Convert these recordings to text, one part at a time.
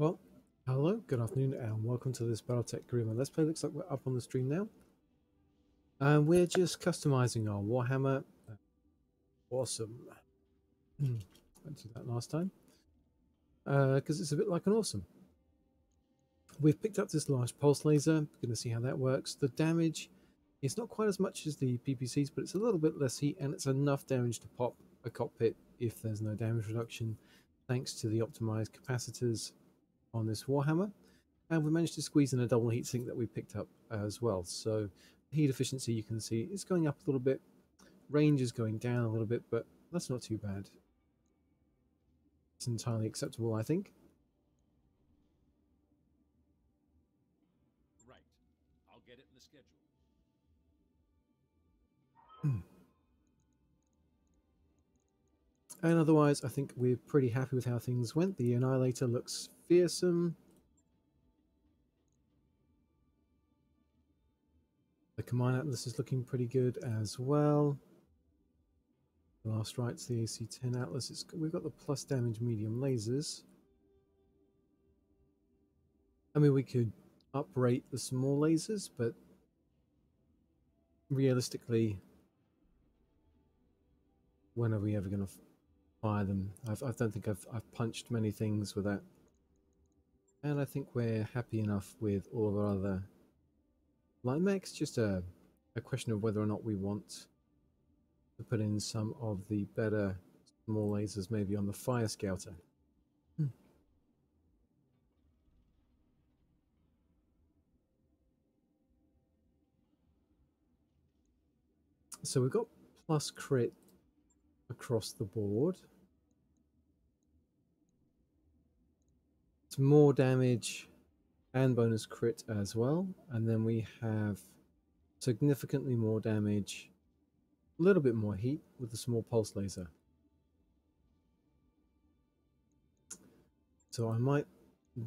Well, hello, good afternoon, and welcome to this Battletech Grima Let's Play. Looks like we're up on the stream now. And we're just customizing our Warhammer. Awesome. Went through that last time. Because it's a bit like an awesome. We've picked up this large pulse laser. We're going to see how that works. The damage is not quite as much as the PPCs, but it's a little bit less heat, and it's enough damage to pop a cockpit if there's no damage reduction, thanks to the optimized capacitors on this Warhammer. And we managed to squeeze in a double heatsink that we picked up as well. So heat efficiency, you can see, is going up a little bit. Range is going down a little bit, but that's not too bad. It's entirely acceptable, I think. Right. I'll get it in the schedule. And otherwise, I think we're pretty happy with how things went. The Annihilator looks fearsome. The Command Atlas is looking pretty good as well. The last right's the AC-10 Atlas. We've got the plus damage medium lasers. I mean, we could uprate the small lasers, but realistically, when are we ever going to fire them? I don't think I've punched many things with that. And I think we're happy enough with all of our other light mechs. Just a question of whether or not we want to put in some of the better small lasers, maybe on the Fire Scouter. So we've got plus crit across the board. It's more damage and bonus crit as well. And then we have significantly more damage, a little bit more heat with the small pulse laser. So I might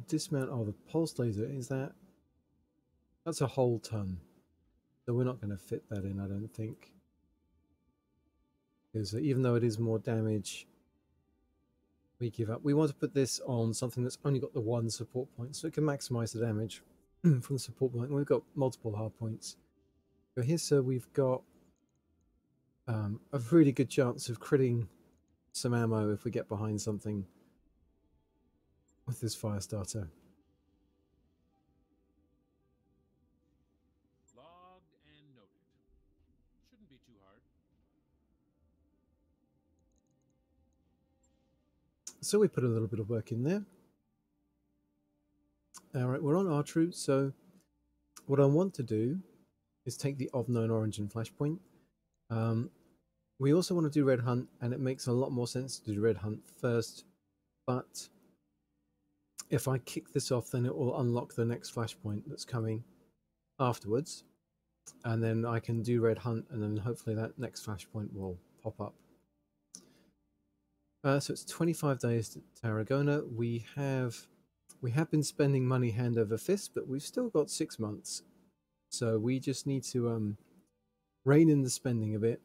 dismount. Oh, the pulse laser, that's a whole ton. So we're not going to fit that in, I don't think. Because even though it is more damage, we give up. We want to put this on something that's only got the one support point, so it can maximize the damage from the support point. We've got multiple hard points. So here, sir, we've got a really good chance of critting some ammo if we get behind something with this fire starter. Logged and noted. Shouldn't be too hard. So we put a little bit of work in there. Alright, we're on R-Troop, so what I want to do is take the of known origin flashpoint. We also want to do Red Hunt, and it makes a lot more sense to do Red Hunt first, but if I kick this off, then it will unlock the next flashpoint that's coming afterwards, and then I can do Red Hunt, and then hopefully that next flashpoint will pop up. So it's 25 days to Tarragona. We have been spending money hand over fist, but we've still got 6 months, so we just need to rein in the spending a bit.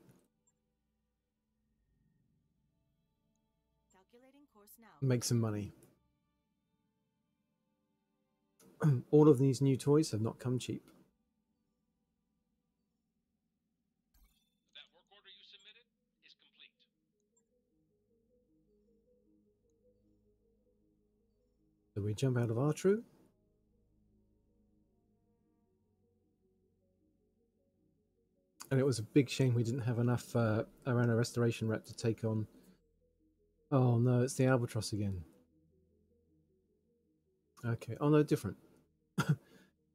Calculating course now. Make some money. All of these new toys have not come cheap. That work order you submitted is complete. So we jump out of R-True. And it was a big shame we didn't have enough around a restoration rep to take on. Oh no, it's the Albatross again. Okay, oh no, different.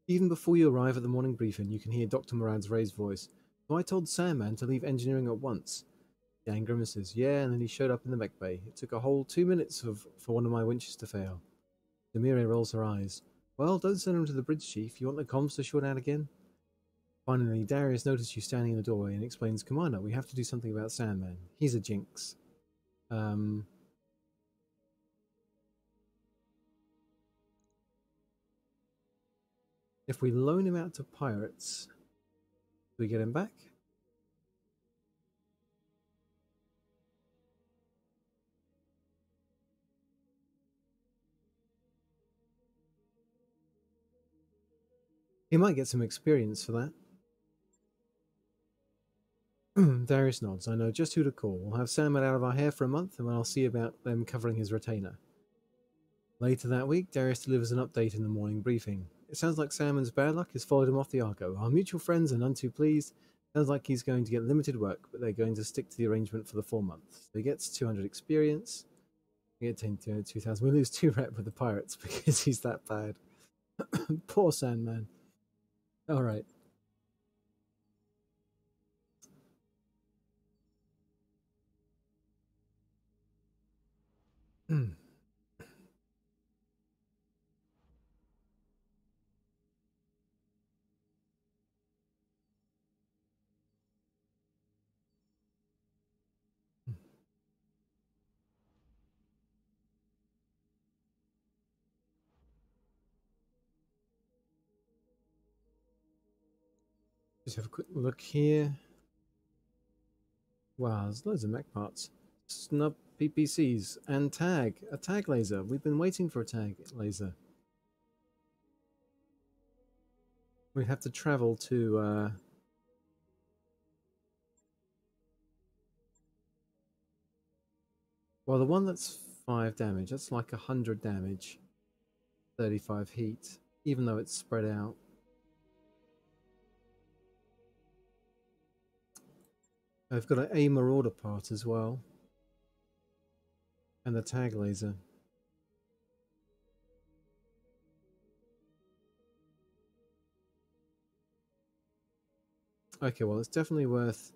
Even before you arrive at the morning briefing, you can hear Dr. Morad's raised voice. So I told Sandman to leave engineering at once. Dan grimaces, yeah, and then he showed up in the mech bay. It took a whole 2 minutes for one of my winches to fail. Demire rolls her eyes. Well, don't send him to the bridge, Chief. You want the comms to short out again? Finally, Darius noticed you standing in the doorway and explains, Commander, we have to do something about Sandman. He's a jinx. If we loan him out to pirates, do we get him back? He might get some experience for that. Darius nods. I know just who to call. We'll have Sam out of our hair for a month, and I'll see about them covering his retainer. Later that week, Darius delivers an update in the morning briefing. It sounds like Salmon's bad luck has followed him off the Argo. Our mutual friends are none too pleased. Sounds like he's going to get limited work, but they're going to stick to the arrangement for the 4 months. So he gets 200 experience. We get 2,000. We lose 2 rep with the pirates because he's that bad. Poor Sandman. Alright. Just have a quick look here. Wow, there's loads of mech parts. Snub PPCs and tag. A tag laser. We've been waiting for a tag laser. We have to travel to well, the one that's 5 damage, that's like 100 damage. 35 heat, even though it's spread out. I've got an A Marauder part as well. And the tag laser. Okay, well, it's definitely worth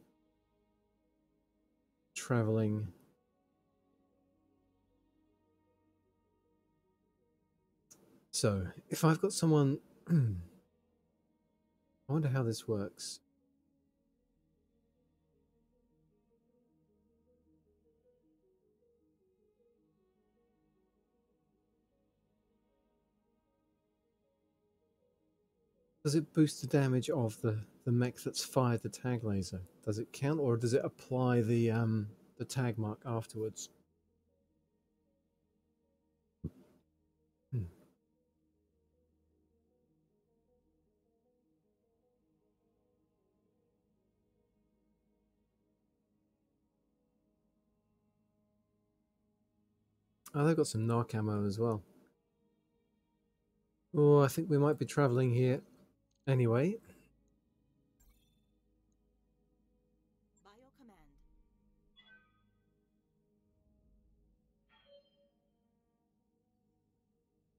traveling. So, if I've got someone... I wonder how this works. Does it boost the damage of the mech that's fired the tag laser? Does it count, or does it apply the tag mark afterwards? Oh, they've got some narc ammo as well. Oh, I think we might be traveling here anyway.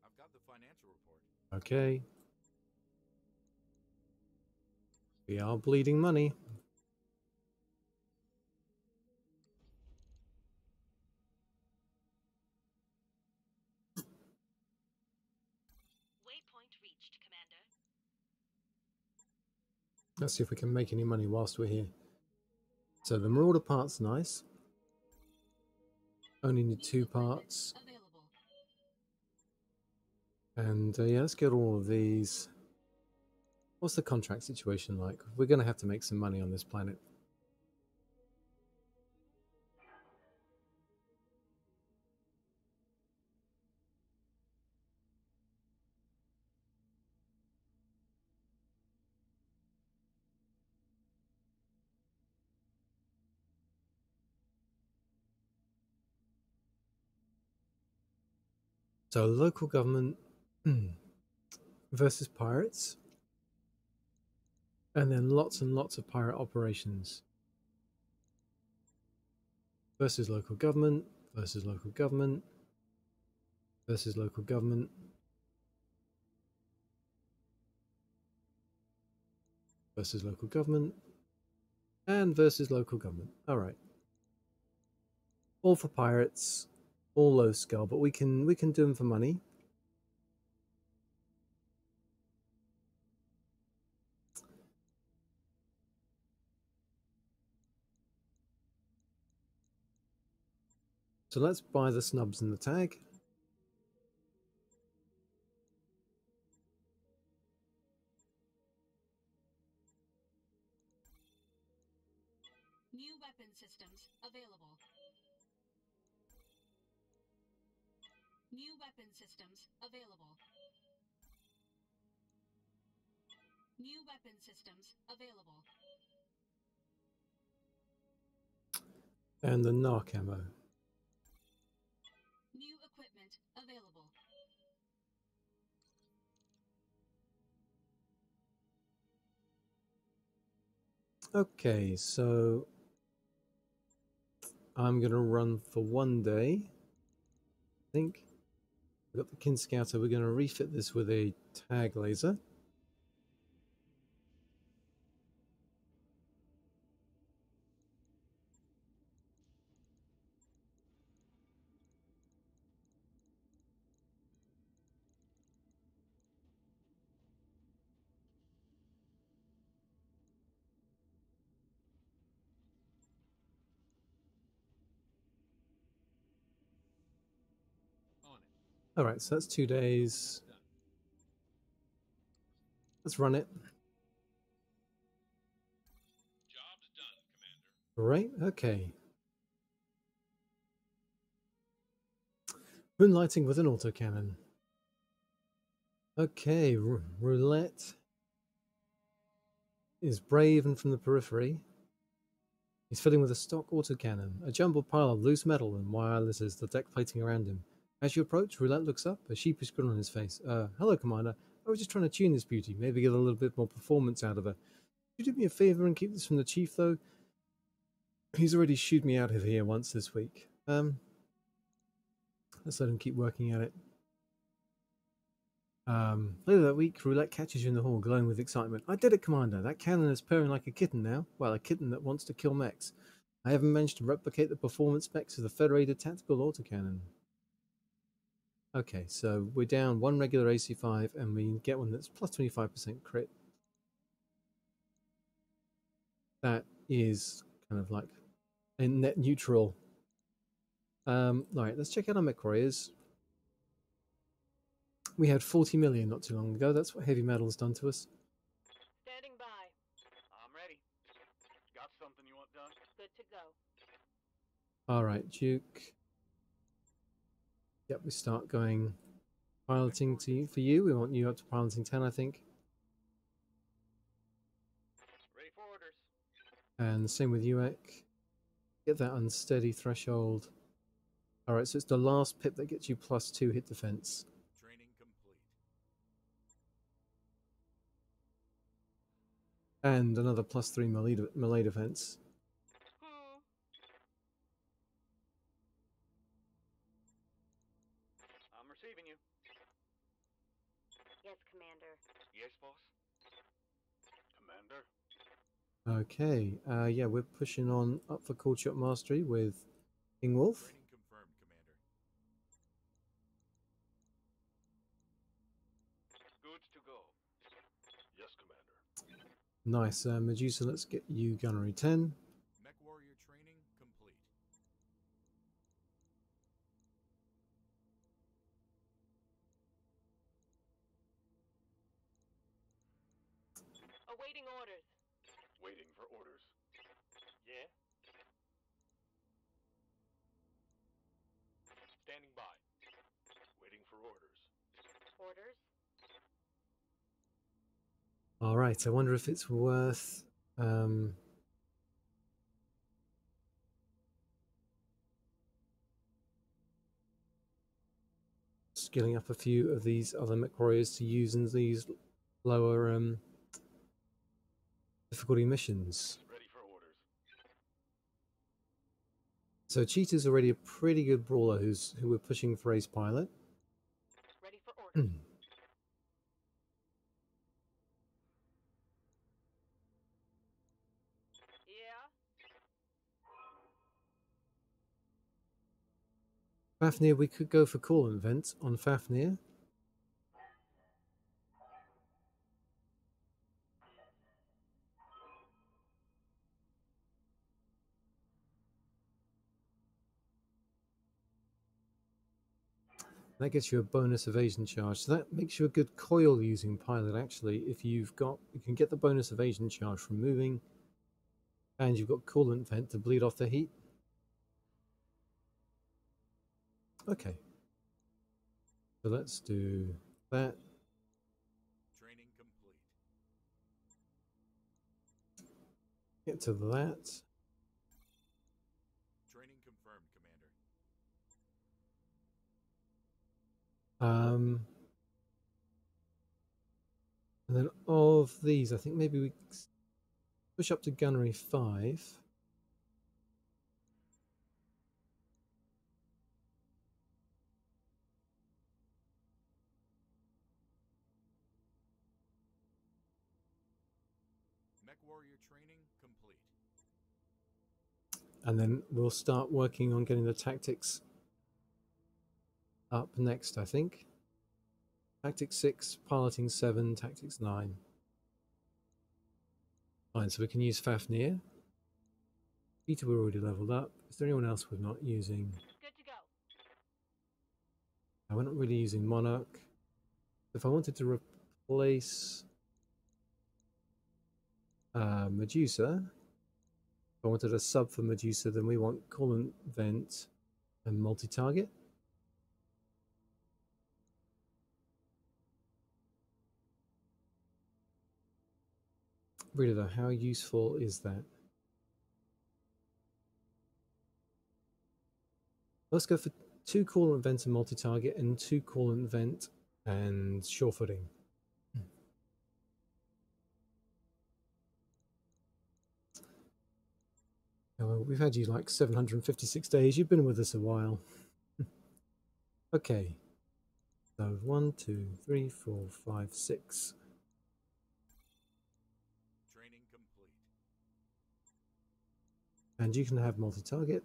I've got the financial report. Okay. We are bleeding money. Waypoint reached, Commander. Let's see if we can make any money whilst we're here. So the Marauder part's nice. Only need 2 parts. And yeah, let's get all of these. What's the contract situation like? We're going to have to make some money on this planet. So local government versus pirates. And then lots and lots of pirate operations. Versus local government, versus local government, versus local government. Versus local government. And versus local government. Alright. All for pirates. All low scale, but we can do them for money. So let's buy the snubs and the tag. New weapon systems available. New weapon systems available. New weapon systems available. And the narc ammo. New equipment available. Okay, so I'm gonna run for 1 day. I think we've got the Kin Scouter. We're gonna refit this with a tag laser. On it. All right, so that's 2 days. Done. Let's run it. Job's done, Commander. Right, okay. Moonlighting with an autocannon. Okay, Roulette is brave and from the periphery. He's filling with a stock autocannon, a jumbled pile of loose metal and wireless is the deck plating around him. As you approach, Roulette looks up, a sheepish grin on his face. Hello, Commander. I was just trying to tune this beauty, maybe get a little bit more performance out of her. Could you do me a favor and keep this from the Chief, though? He's already shooed me out of here once this week. Let's let him keep working at it. Later that week, Roulette catches you in the hall, glowing with excitement. I did it, Commander. That cannon is purring like a kitten now. Well, a kitten that wants to kill mechs. I haven't managed to replicate the performance specs of the Federated Tactical Autocannon. Okay, so we're down one regular AC5, and we get one that's plus 25% crit. That is kind of like a net neutral. Alright, let's check out our mech warriors. We had 40 million not too long ago. That's what heavy metal has done to us. Standing by. I'm ready. Got something you want done? Good to go. Alright, Duke. Yep, we start going piloting for you. We want you up to piloting 10, I think. Ready for orders. And the same with you, Ek. Get that unsteady threshold. Alright, so it's the last pip that gets you +2 hit defense. Training complete. And another +3 melee defense. I'm receiving you. Yes, Commander. Yes, boss. Commander. Okay, yeah, we're pushing on up for Cold Shot Mastery with King Wolf. Training confirmed, Commander. Good to go. Yes, Commander. Nice, Medusa, let's get you Gunnery 10. Mech warrior training complete. Awaiting orders. Waiting for orders. Yeah. Standing by. Waiting for orders. Orders? Alright, I wonder if it's worth... skilling up a few of these other mech warriors to use in these lower difficulty missions. Ready for orders. So Cheetah's already a pretty good brawler who we're pushing for ace pilot. Ready for orders. Yeah. Fafnir, we could go for coolant vent on Fafnir. That gets you a bonus evasion charge. So that makes you a good coil using pilot actually. If you can get the bonus evasion charge from moving, and you've got coolant vent to bleed off the heat. Okay. So let's do that. Training complete. Get to that. Training confirmed, Commander. And then of these, I think maybe we push up to gunnery 5. Mech warrior training complete. And then we'll start working on getting the tactics up next, I think. Tactics 6, piloting 7, tactics 9. Fine, so we can use Fafnir. Peter, we're already leveled up. Is there anyone else we're not using? Good to go. No, we're not really using Monarch. If I wanted to replace Medusa, if I wanted a sub for Medusa, then we want coolant vent and multi-target. Really though, how useful is that? Let's go for 2 coolant vent and multi-target and 2 coolant vent and sure footing. Oh, we've had you like 756 days. You've been with us a while. Okay. So 1, 2, 3, 4, 5, 6. Training complete. And you can have multi-target.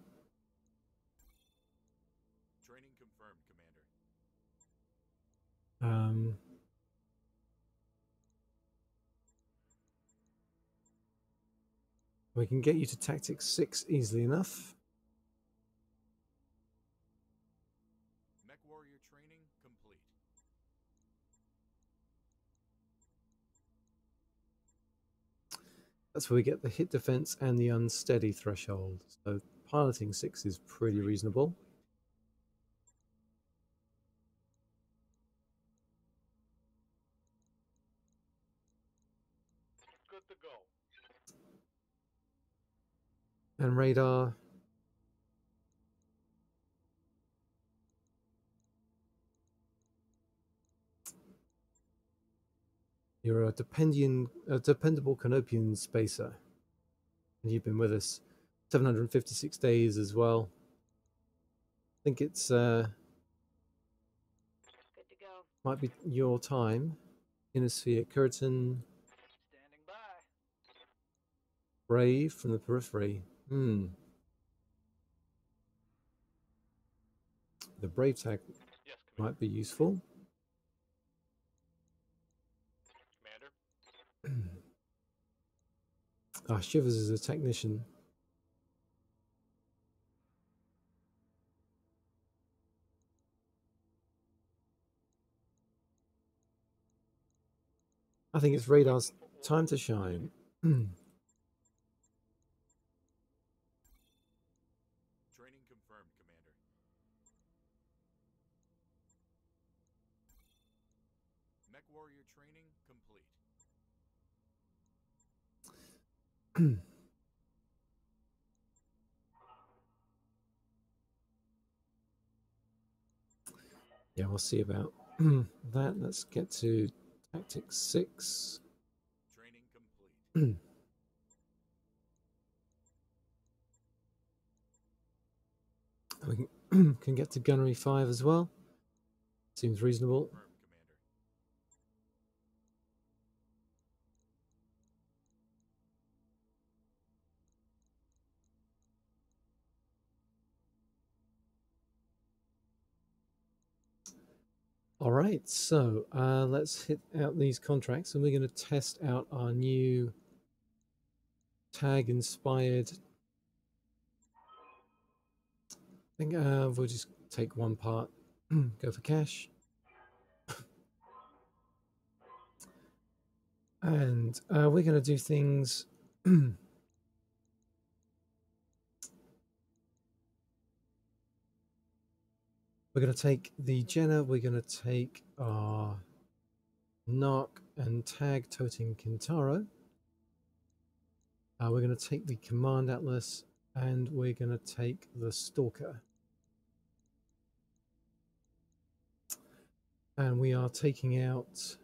Training confirmed, Commander. We can get you to tactics 6 easily enough. Mech warrior training complete. That's where we get the hit defense and the unsteady threshold. So piloting 6 is pretty reasonable. Good to go. And radar. You're a dependable Canopian spacer. And you've been with us 756 days as well. I think it's Good to go. might be your time. Inner Sphere Curtain. Standing by. Brave from the periphery. The Brave tag Yes, Commander. might be useful. Commander. Shivers is a technician. I think it's Radar's time to shine. Training confirmed, Commander. Mech warrior training complete. Yeah, we'll see about that. Let's get to Tactics 6. Training complete. We can get to Gunnery 5 as well. Seems reasonable. Confirmed, All right, so let's hit out these contracts and we're going to test out our new tag inspired. I think we'll just take one part, go for cash. And we're going to do things. We're going to take the Jenna, we're going to take our Narc and Tag Toting Kintaro. We're going to take the Command Atlas and we're going to take the Stalker. And we are taking out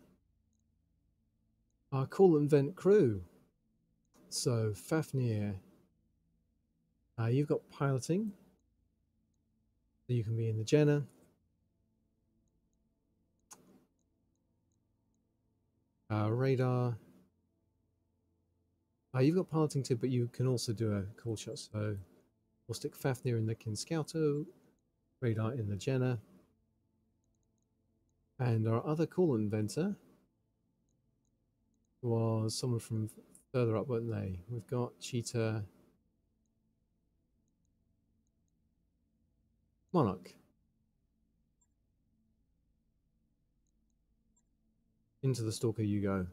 our Call and Vent crew. So, Fafnir, you've got piloting. So you can be in the Jenner. Radar. You've got piloting too, but you can also do a call shot. So we'll stick Fafnir in the Kinscouto, Radar in the Jenner. And our other call inventor was someone from further up, weren't they? We've got Cheetah, Monarch. Into the Stalker you go.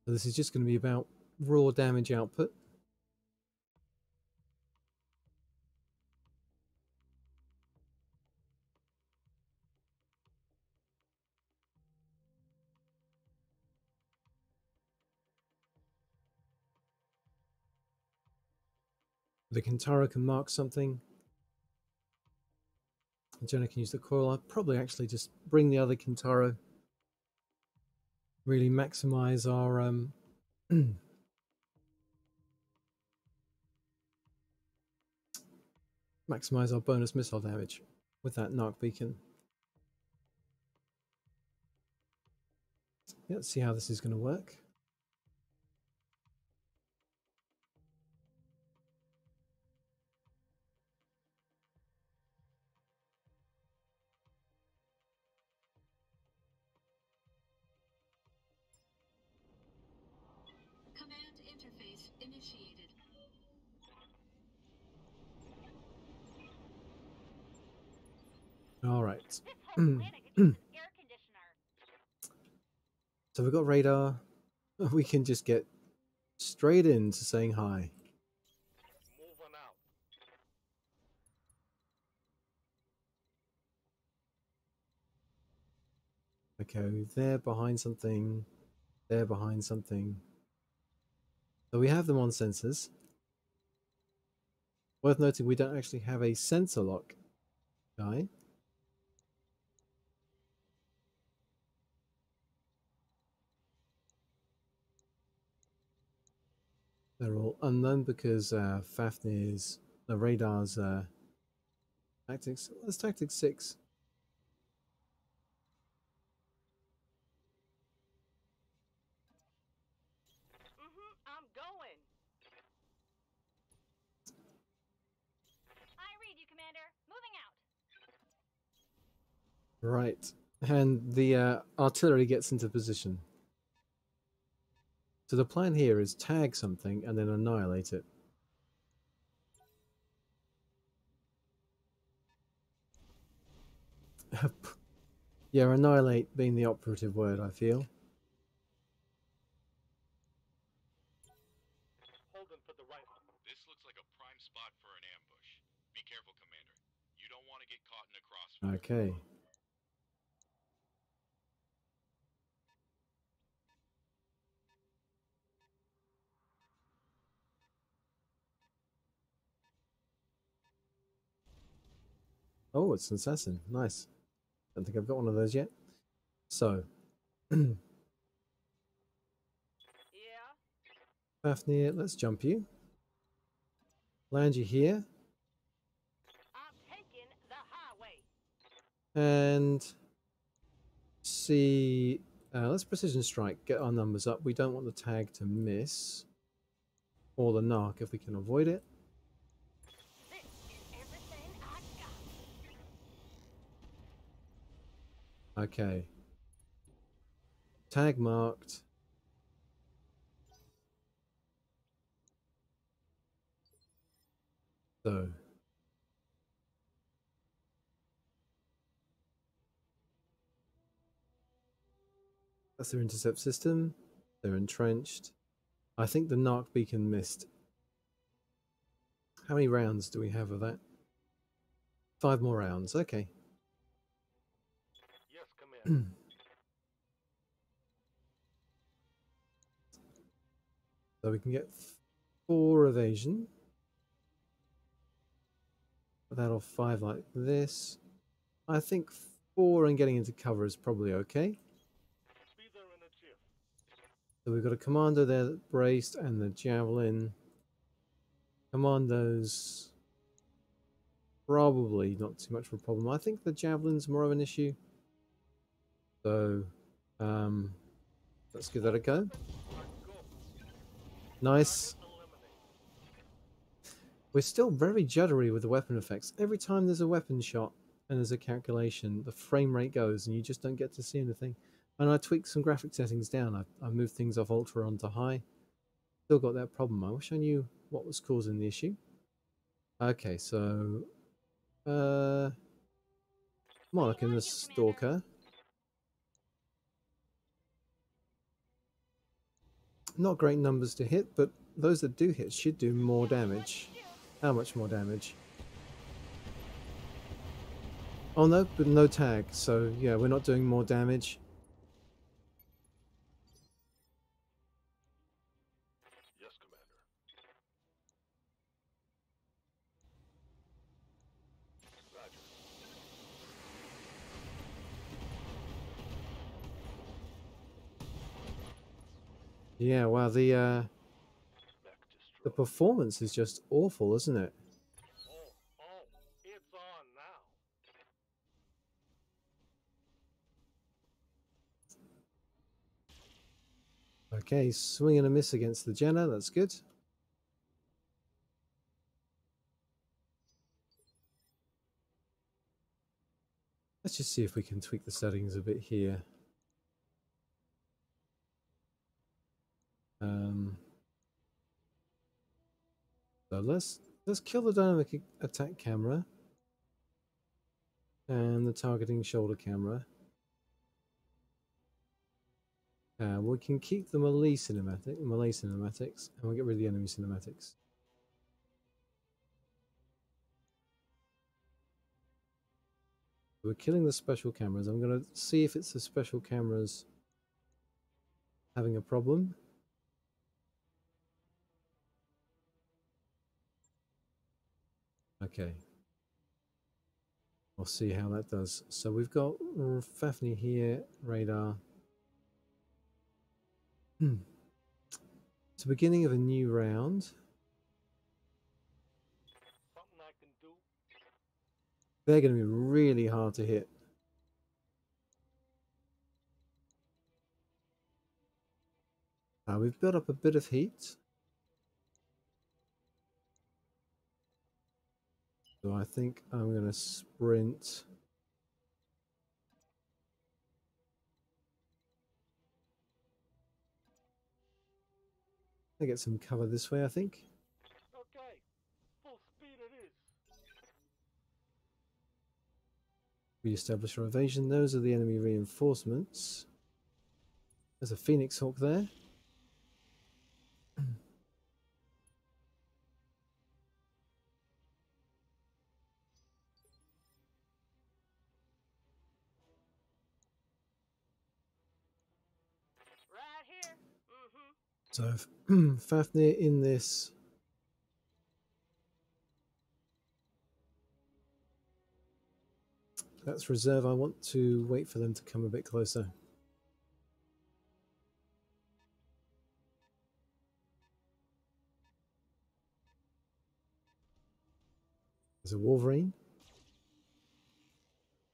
So this is just going to be about raw damage output. The Kintaro can mark something. Jenna can use the coil. I'll probably actually just bring the other Kintaro. Really maximize our maximize our bonus missile damage with that Narc beacon. Yeah, let's see how this is going to work. Command interface initiated. All right. This whole planet could use an air conditioner. So we've got radar. We can just get straight into saying hi. Moving out. Okay, they're behind something. They're behind something. So we have them on sensors. Worth noting, we don't actually have a sensor lock guy. They're all unknown because Fafnir's, the radar's tactics. That's tactics 6. I'm going. I read you, Commander. Moving out. Right. And the artillery gets into position. So the plan here is tag something and then annihilate it. Yeah, annihilate being the operative word, I feel. Holding for the rifle. This looks like a prime spot for an ambush. Be careful, Commander. You don't want to get caught in a crossfire. Okay. Oh, it's an assassin. Nice. Don't think I've got one of those yet. So, Yeah. Fafnir, let's jump you. Land you here. I'm taking the highway. And see, let's precision strike, get our numbers up. We don't want the tag to miss. Or the narc if we can avoid it. This is everything I got. Okay. Tag marked. So. That's their intercept system. They're entrenched. I think the narc beacon missed. How many rounds do we have of that? 5 more rounds. Okay. Yes, Commander. So we can get 4 evasion. That'll 5 like this. I think 4 and getting into cover is probably okay. Be there in a jiff. So we've got a commander there that braced and the javelin. Commandos, probably not too much of a problem. I think the javelin's more of an issue. So let's give that a go. Nice. We're still very juddery with the weapon effects. Every time there's a weapon shot and there's a calculation, the frame rate goes and you just don't get to see anything. And I tweaked some graphic settings down. I moved things off ultra onto high. Still got that problem. I wish I knew what was causing the issue. Okay, so Monarch and the Stalker. Not great numbers to hit, but those that do hit should do more damage. How much more damage? Oh no, but no tag, so yeah, we're not doing more damage. Yes, Commander. Roger. Yeah, wow, the performance is just awful, isn't it? Oh, it's on now. Okay, swing and a miss against the Jenna, that's good. Let's just see if we can tweak the settings a bit here. So let's kill the dynamic attack camera and the targeting shoulder camera. We can keep the melee cinematics, and we'll get rid of the enemy cinematics. We're killing the special cameras. I'm going to see if it's the special cameras having a problem. Okay. We'll see how that does. So we've got Fafnir here, radar. It's the beginning of a new round. Something I can do. They're going to be really hard to hit. We've built up a bit of heat. So I think I'm going to sprint. I get some cover this way, I think. Okay, full speed it is. Re-establish our evasion. Those are the enemy reinforcements. There's a Phoenix Hawk there. Right here. So Fafnir in this. That's reserve. I want to wait for them to come a bit closer. There's a Wolverine.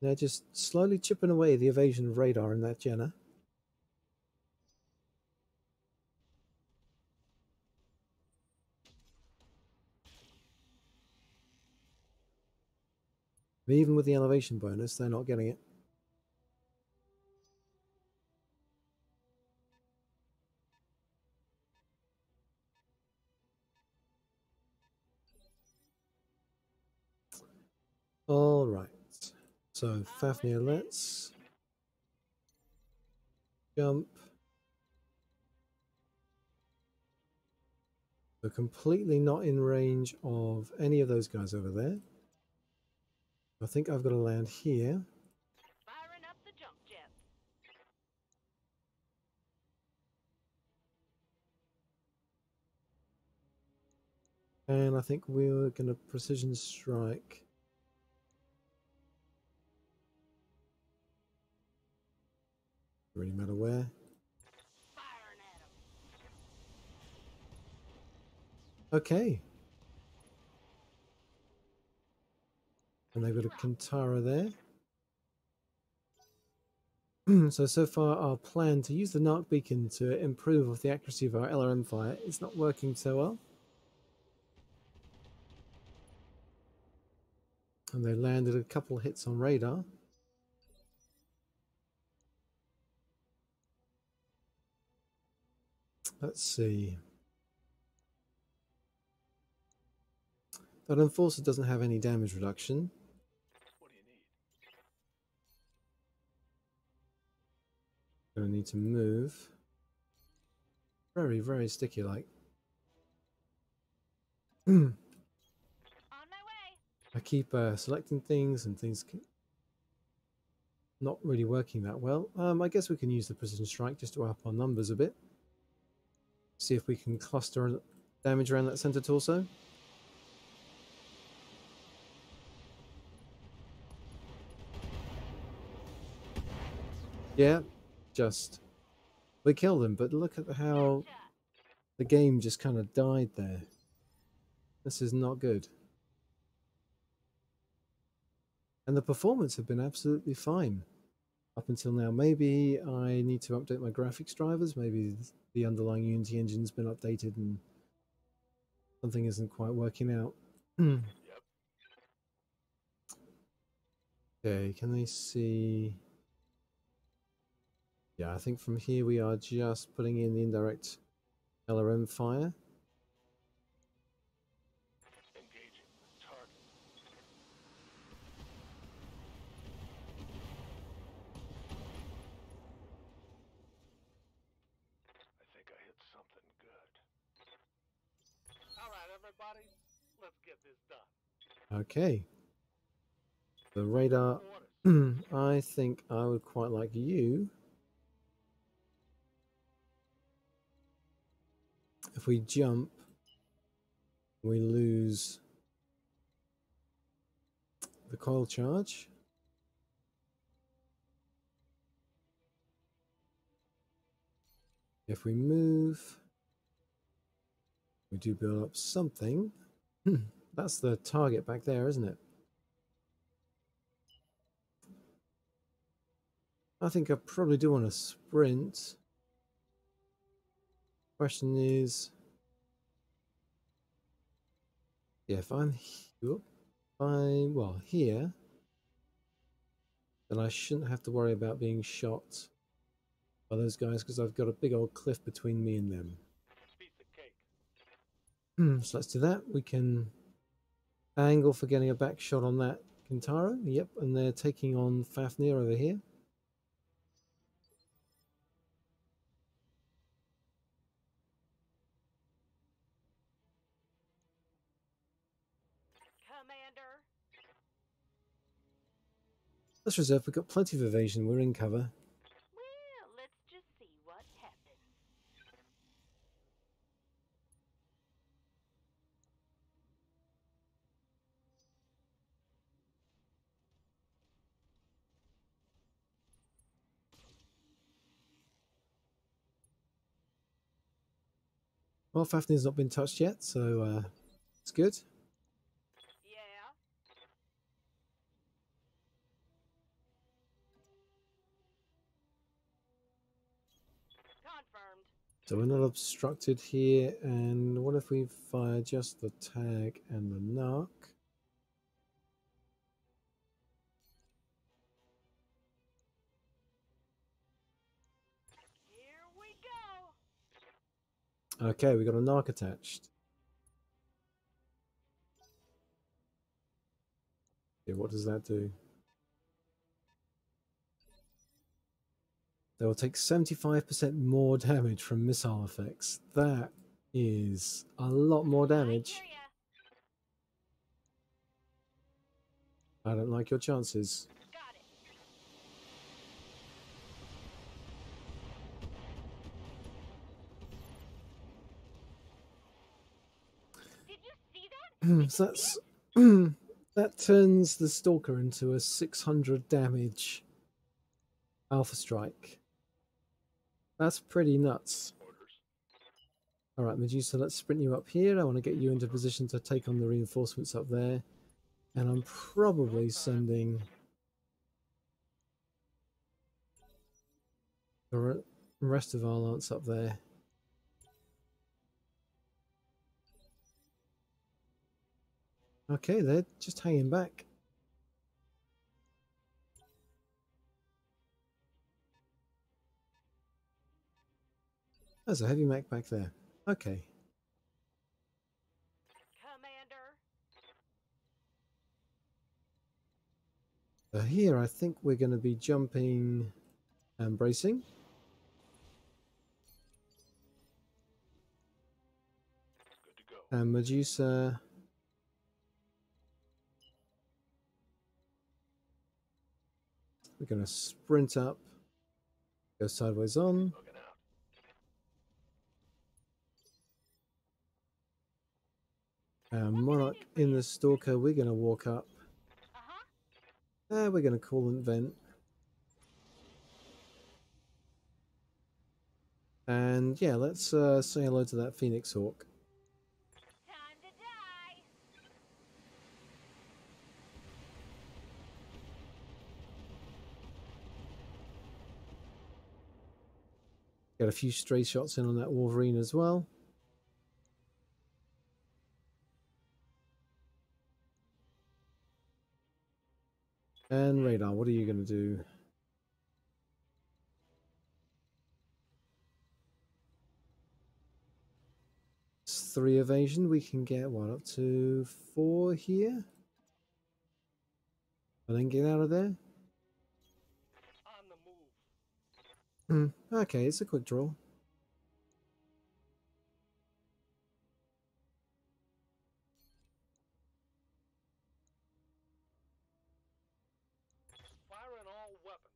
They're just slowly chipping away the evasion of radar in that Jenna. But even with the elevation bonus, they're not getting it. All right. So Fafnir, let's jump. They're completely not in range of any of those guys over there. I think I've got to land here. Firing up the jump jets. And I think we're going to precision strike. Really matter where. Firing at them. Okay. And they've got a Kintara there. So far our plan to use the Narc beacon to improve the accuracy of our LRM fire is not working so well. And they landed a couple of hits on radar. Let's see. That Enforcer doesn't have any damage reduction. What do you need? Gonna need to move. Very, very sticky like. On my way. I keep selecting things and things not really working that well. I guess we can use the precision strike just to up our numbers a bit. See if we can cluster damage around that center torso. Yeah, just we killed him, but look at how the game just kind of died there. This is not good. And the performance have been absolutely fine up until now. Maybe I need to update my graphics drivers. Maybe the underlying Unity engine's been updated and something isn't quite working out. Yep. Okay, can they see? Yeah, I think from here we are just putting in the indirect LRM fire. Engaging the target. I think I hit something good. All right, everybody. Let's get this done. Okay. The radar, Orders. I think I would quite like you. If we jump, we lose the coil charge. If we move, we do build up something. That's the target back there, isn't it? I think I probably do want to sprint. Question is, yeah, if I'm here, then I shouldn't have to worry about being shot by those guys because I've got a big old cliff between me and them. Piece of cake. So let's do that. We can angle for getting a back shot on that Kintaro. Yep, and they're taking on Fafnir over here. Commander. Let's reserve. We've got plenty of evasion. We're in cover. Well, let's just see what happens. Well, Fafnir's not been touched yet, so it's good. Yeah. Confirmed. So we're not obstructed here. And what if we fire just the tag and the knock? Here we go. Okay, we got a knock attached. Yeah, what does that do? They will take 75% more damage from missile effects. That is a lot more damage. hear ya. I don't like your chances. Got it. Did you see that? So that's that turns the Stalker into a 600 damage Alpha Strike. That's pretty nuts. Alright, Medusa, let's sprint you up here. I want to get you into position to take on the reinforcements up there. And I'm probably sending the rest of our lance up there. Okay, they're just hanging back. There's a heavy mech back there. Okay. Commander. So here I think we're going to be jumping and bracing. Good to go. And Medusa. We're going to sprint up, go sideways on. Looking out. And Monarch in the Stalker, we're going to walk up. Uh-huh. We're going to coolant vent. And yeah, let's say hello to that Phoenix Hawk. Time to die. Get a few stray shots in on that Wolverine as well. And radar, what are you going to do? It's 3 evasion. We can get what, up to 4 here? And then get out of there? On the move. Okay, it's a quick draw. Firing all weapons.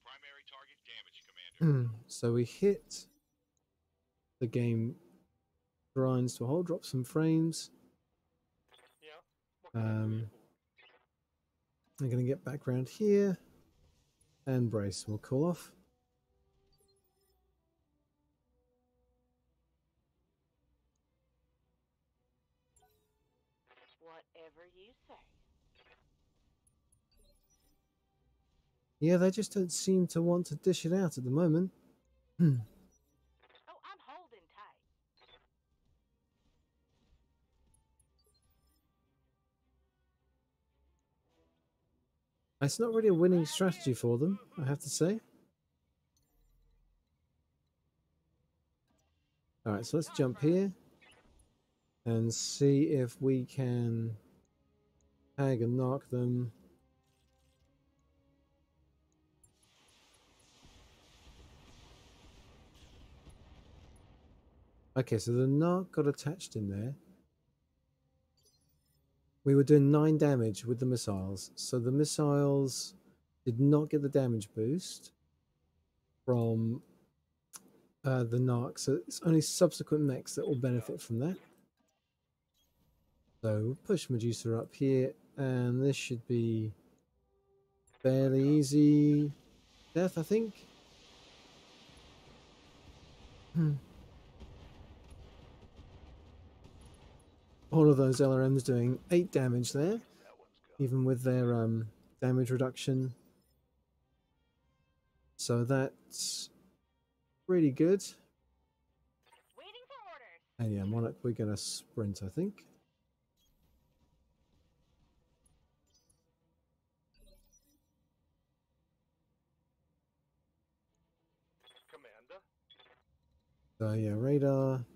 Primary target damage, Commander. So we hit. The game grinds to a halt, drop some frames. Yeah. I'm going to get back around here and brace. We'll call off. Whatever you say. Yeah, they just don't seem to want to dish it out at the moment. Oh, I'm holding tight. It's not really a winning strategy for them, I have to say. Alright, so let's jump here and see if we can tag and knock them. Okay, so the knock got attached in there. We were doing 9 damage with the missiles, so the missiles did not get the damage boost from the knock, so it's only subsequent mechs that will benefit from that. So we'll push Medusa up here, and this should be fairly easy death, I think. All of those LRMs doing 8 damage there, even with their damage reduction. So that's pretty good. Waiting for orders. And yeah, Monarch, we're going to sprint, I think. Commander. So yeah, radar.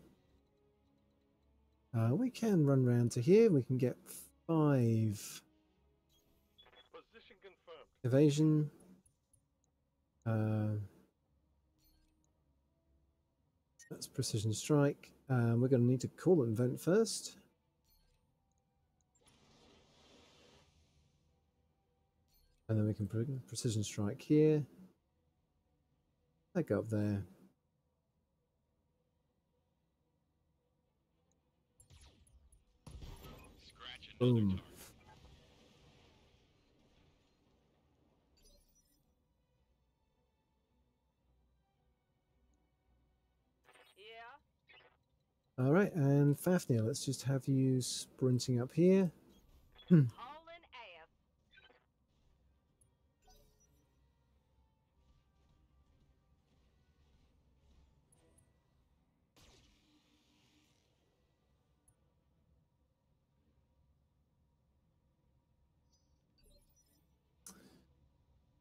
We can run round to here. We can get 5 Position confirmed. evasion. That's precision strike. We're going to need to call an event first. And then we can put precision strike here. That go up there. Boom. Yeah. All right, and Fafnir, let's just have you sprinting up here. Hauling ass.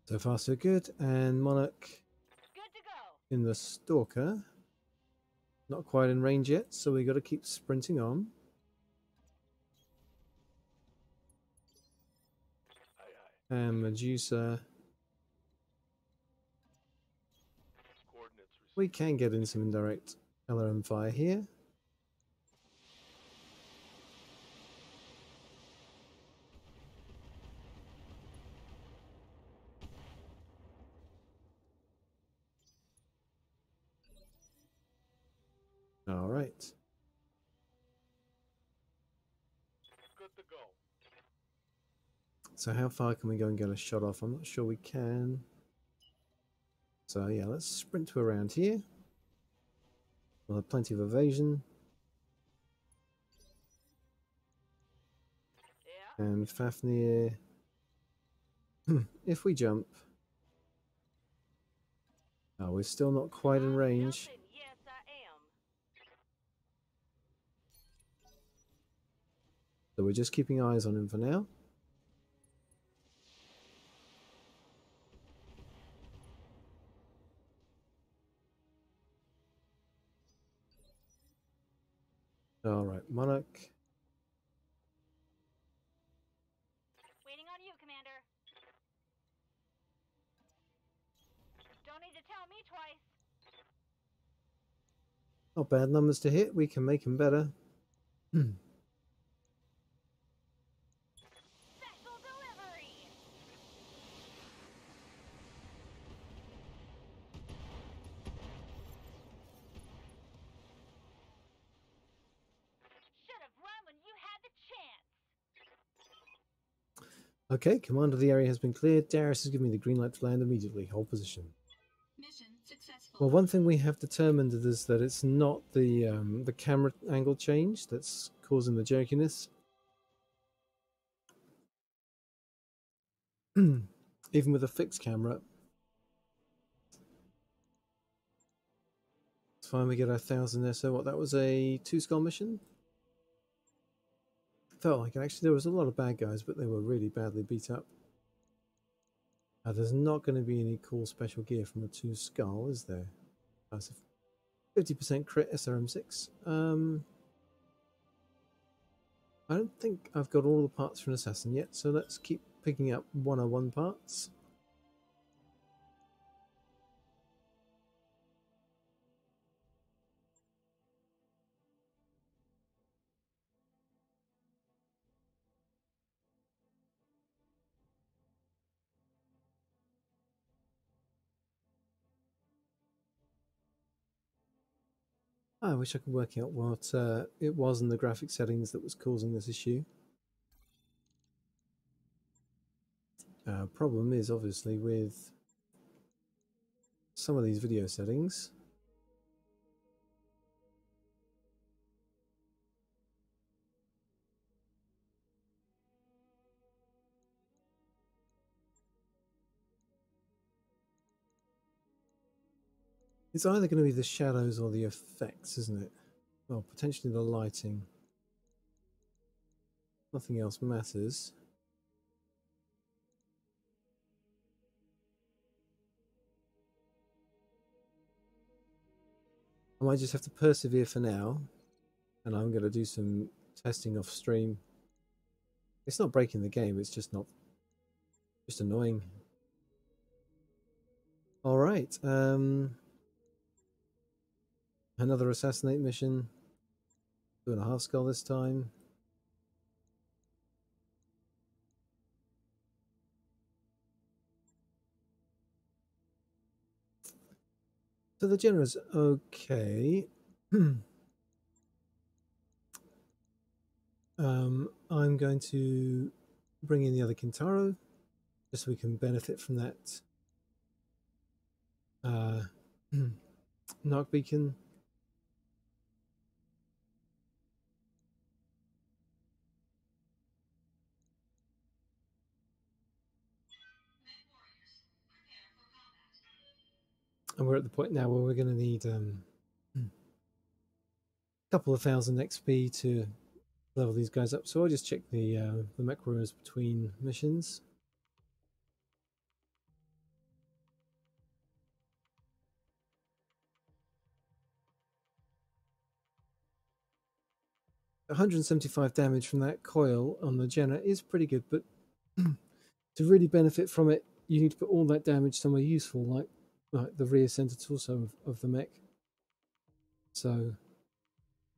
So far, so good. And Monarch Good to go. in the Stalker. Not quite in range yet, so we got to keep sprinting on. And Medusa. We can get in some indirect LRM fire here. All right. Good to go. So how far can we go and get a shot off? I'm not sure we can. So yeah, let's sprint to around here. We'll have plenty of evasion. Yeah. And Fafnir, if we jump. Oh, we're still not quite in range. Jumping. Yes, I am. So we're just keeping eyes on him for now. All right, Monarch. Waiting on you, Commander. Don't need to tell me twice. Not bad numbers to hit. We can make them better. Special delivery. Should have run when you had the chance. Okay, command of the area has been cleared. Darius has given me the green light to land immediately. Hold position. Mission successful. Well, one thing we have determined is that it's not the camera angle change that's causing the jerkiness. Even with a fixed camera, it's fine. We get our 1000 there. So what? That was a 2-skull mission. Felt like it. Actually, there was a lot of bad guys, but they were really badly beat up. There's not going to be any cool special gear from a 2-skull, is there? That's a 50% crit SRM6. I don't think I've got all the parts for an assassin yet, so let's keep picking up 101 parts. I wish I could work out what it was in the graphic settings that was causing this issue. Problem is obviously with some of these video settings. It's either going to be the shadows or the effects, isn't it? Well, potentially the lighting. Nothing else matters. I might just have to persevere for now, and I'm going to do some testing off stream. It's not breaking the game, it's just annoying. All right. Another assassinate mission. 2.5 skull this time. So the general's okay. I'm going to bring in the other Kintaro, just so we can benefit from that Narc beacon. And we're at the point now where we're going to need a couple of thousand XP to level these guys up. So I'll just check the mech warriors between missions. $175 damage from that coil on the Jenna is pretty good, but to really benefit from it, you need to put all that damage somewhere useful, like the rear center torso of the mech. So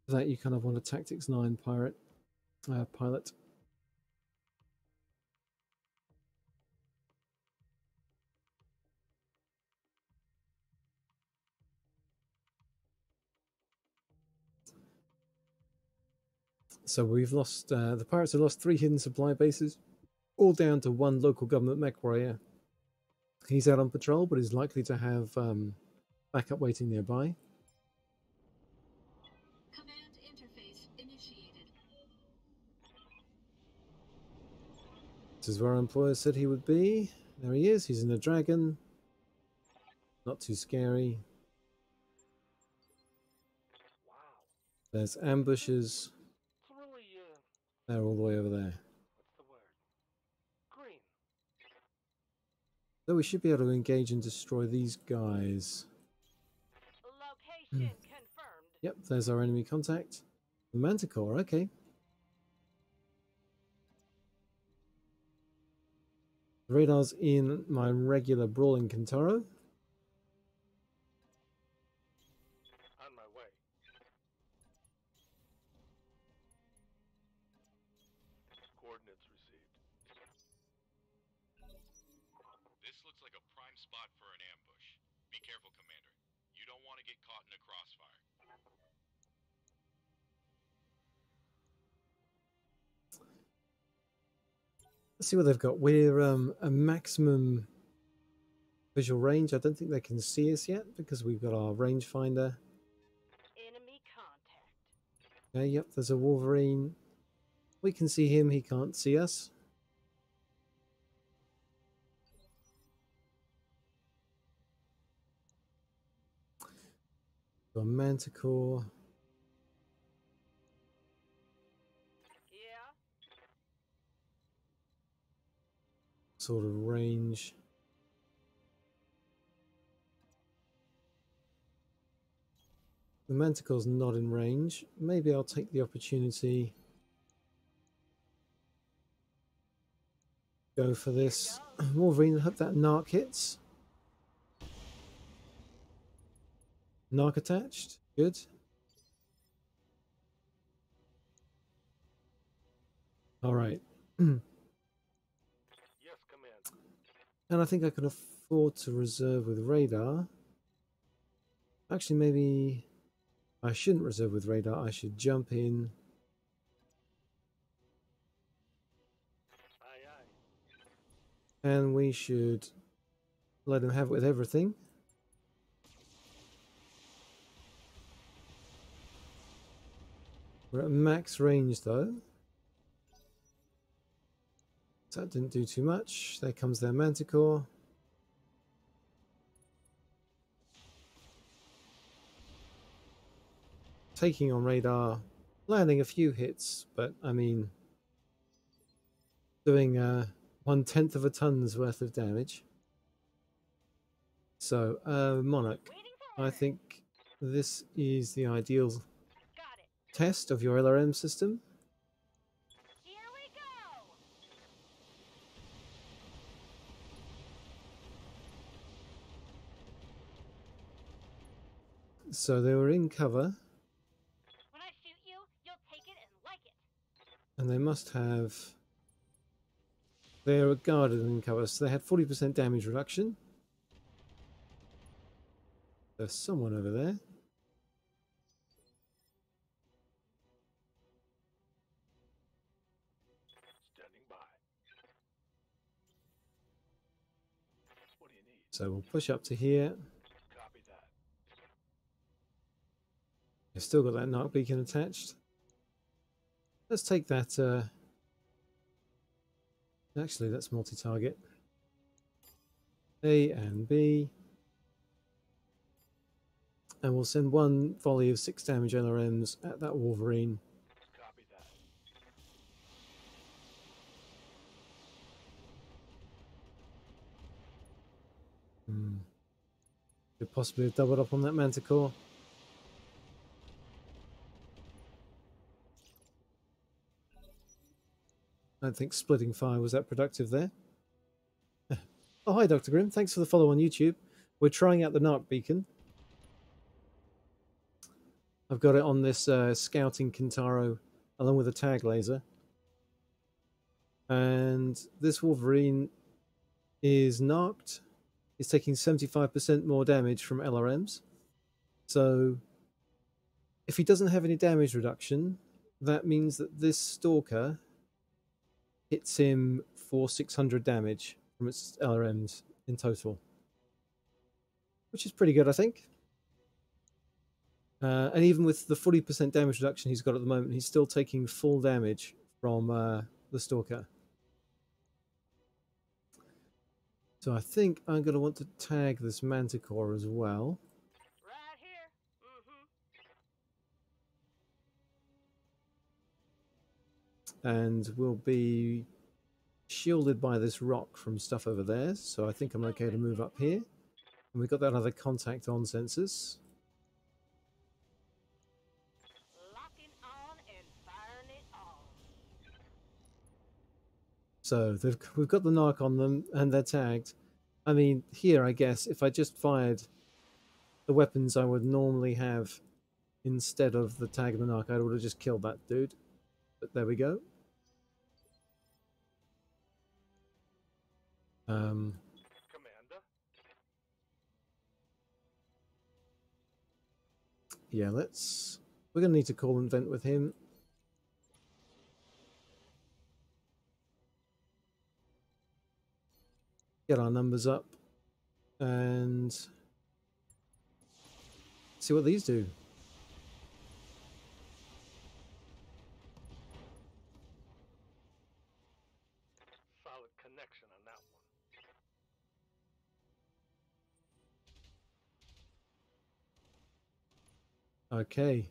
for that, you kind of want a Tactics 9 pilot. So we've lost, the pirates have lost 3 hidden supply bases, all down to 1 local government mech warrior. He's out on patrol, but is likely to have backup waiting nearby. Command interface initiated. This is where our employer said he would be. There he is. He's in a dragon. Not too scary. Wow. There's ambushes. It's really, They're all the way over there. what's the word? Green. So we should be able to engage and destroy these guys. Location confirmed. Yep, there's our enemy contact. The Manticore, okay. The radar's in my regular brawling Kintaro. On my way. Coordinates received. This looks like a prime spot for an ambush. Be careful, Commander. You don't want to get caught in a crossfire. Let's see what they've got. We're a maximum visual range. I don't think they can see us yet because we've got our rangefinder. Enemy contact. Okay, yep, there's a Wolverine. We can see him, he can't see us. Got a Manticore. Yeah. Sort of range. The Manticore's not in range. Maybe I'll take the opportunity. Go for this. Wolverine, hope that Narc hits. Narc attached. Good. All right. Yes, Command. And I think I can afford to reserve with radar. Actually, maybe I shouldn't reserve with radar. I should jump in. Aye, aye. And we should let him have it with everything. We're at max range though. So that didn't do too much. There comes their Manticore. Taking on radar, landing a few hits, but I mean, doing 1/10 of a ton's worth of damage. So, Monarch, I think this is the ideal Got it. test of your LRM system. Here we go. So they were in cover, When I shoot you, you'll take it and like it. and they must have. They are guarded and in cover, so they had 40% damage reduction. There's someone over there. Standing by. What do you need? So we'll push up to here. Copy that. They've still got that narc beacon attached. Let's take that. Actually, that's multi-target. A and B. And we'll send one volley of 6 damage LRMs at that Wolverine. Copy that. Could possibly have doubled up on that Manticore. I don't think splitting fire was that productive there. Oh, hi, Dr. Grimm. Thanks for the follow on YouTube. We're trying out the narc beacon. I've got it on this scouting Kintaro along with a tag laser. And this Wolverine is narked. He's taking 75% more damage from LRMs. So if he doesn't have any damage reduction, that means that this Stalker hits him for 600 damage from its LRMs in total. Which is pretty good, I think. And even with the 40% damage reduction he's got at the moment, he's still taking full damage from the Stalker. So I think I'm going to want to tag this Manticore as well. Right here. And we'll be shielded by this rock from stuff over there. So I think I'm okay to move up here. And we've got that other contact on sensors. Locking on and firing it all. So we've got the narc on them and they're tagged. I mean, here I guess if I just fired the weapons I would normally have instead of the tag and the narc, I would have just killed that dude. But there we go. Commander? Yeah, we're going to need to call and vent with him. Get our numbers up and see what these do. Solid connection on that one. Okay.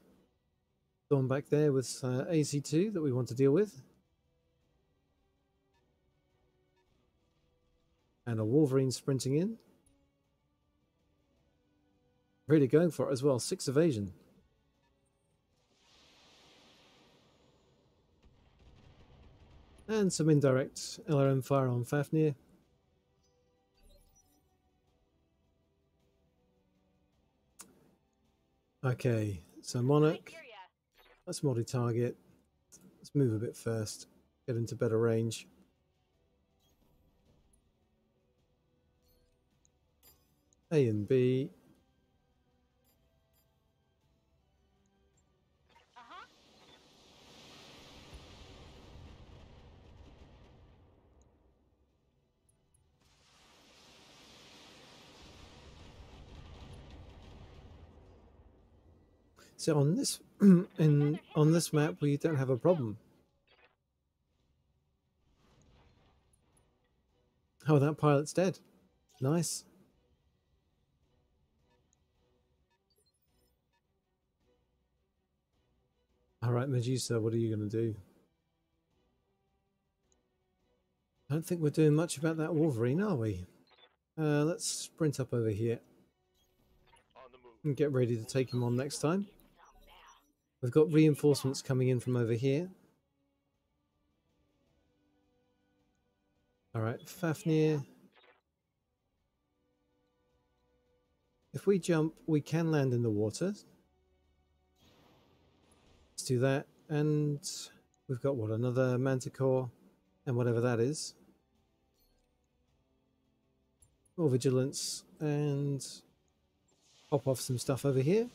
Going back there with AC2 that we want to deal with. And a Wolverine sprinting in. Really going for it as well. 6 evasion. And some indirect LRM fire on Fafnir. Okay, so Monarch. Let's multi-target. Let's move a bit first. Get into better range. A and B. So on this on this map we don't have a problem. Oh, that pilot's dead. Nice. All right, Medusa, what are you going to do? I don't think we're doing much about that Wolverine, are we? Let's sprint up over here and get ready to take him on next time. We've got reinforcements coming in from over here. All right, Fafnir. If we jump, we can land in the water. Let's do that. And we've got what, another manticore and whatever that is. More vigilance and pop off some stuff over here.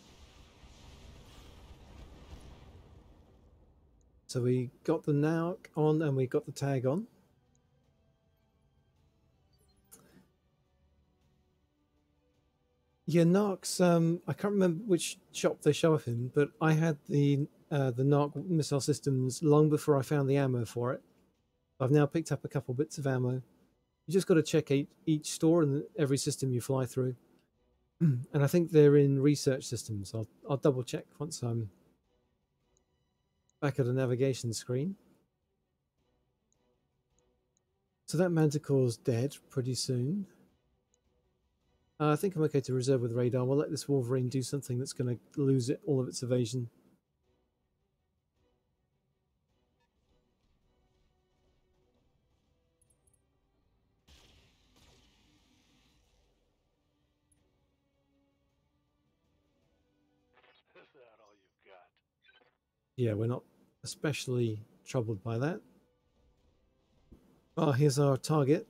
So we got the narc on and we got the tag on. Yeah, narcs. I can't remember which shop they show up in, but I had the narc missile systems long before I found the ammo for it. I've now picked up a couple bits of ammo. You just got to check each store and every system you fly through. And I think they're in research systems. I'll double check once I'm back at the navigation screen. So that manticore's dead pretty soon. I think I'm okay to reserve with radar. We'll let this Wolverine do something that's going to lose all of its evasion. Is that all you've got? Yeah, we're not especially troubled by that. Oh, here's our target.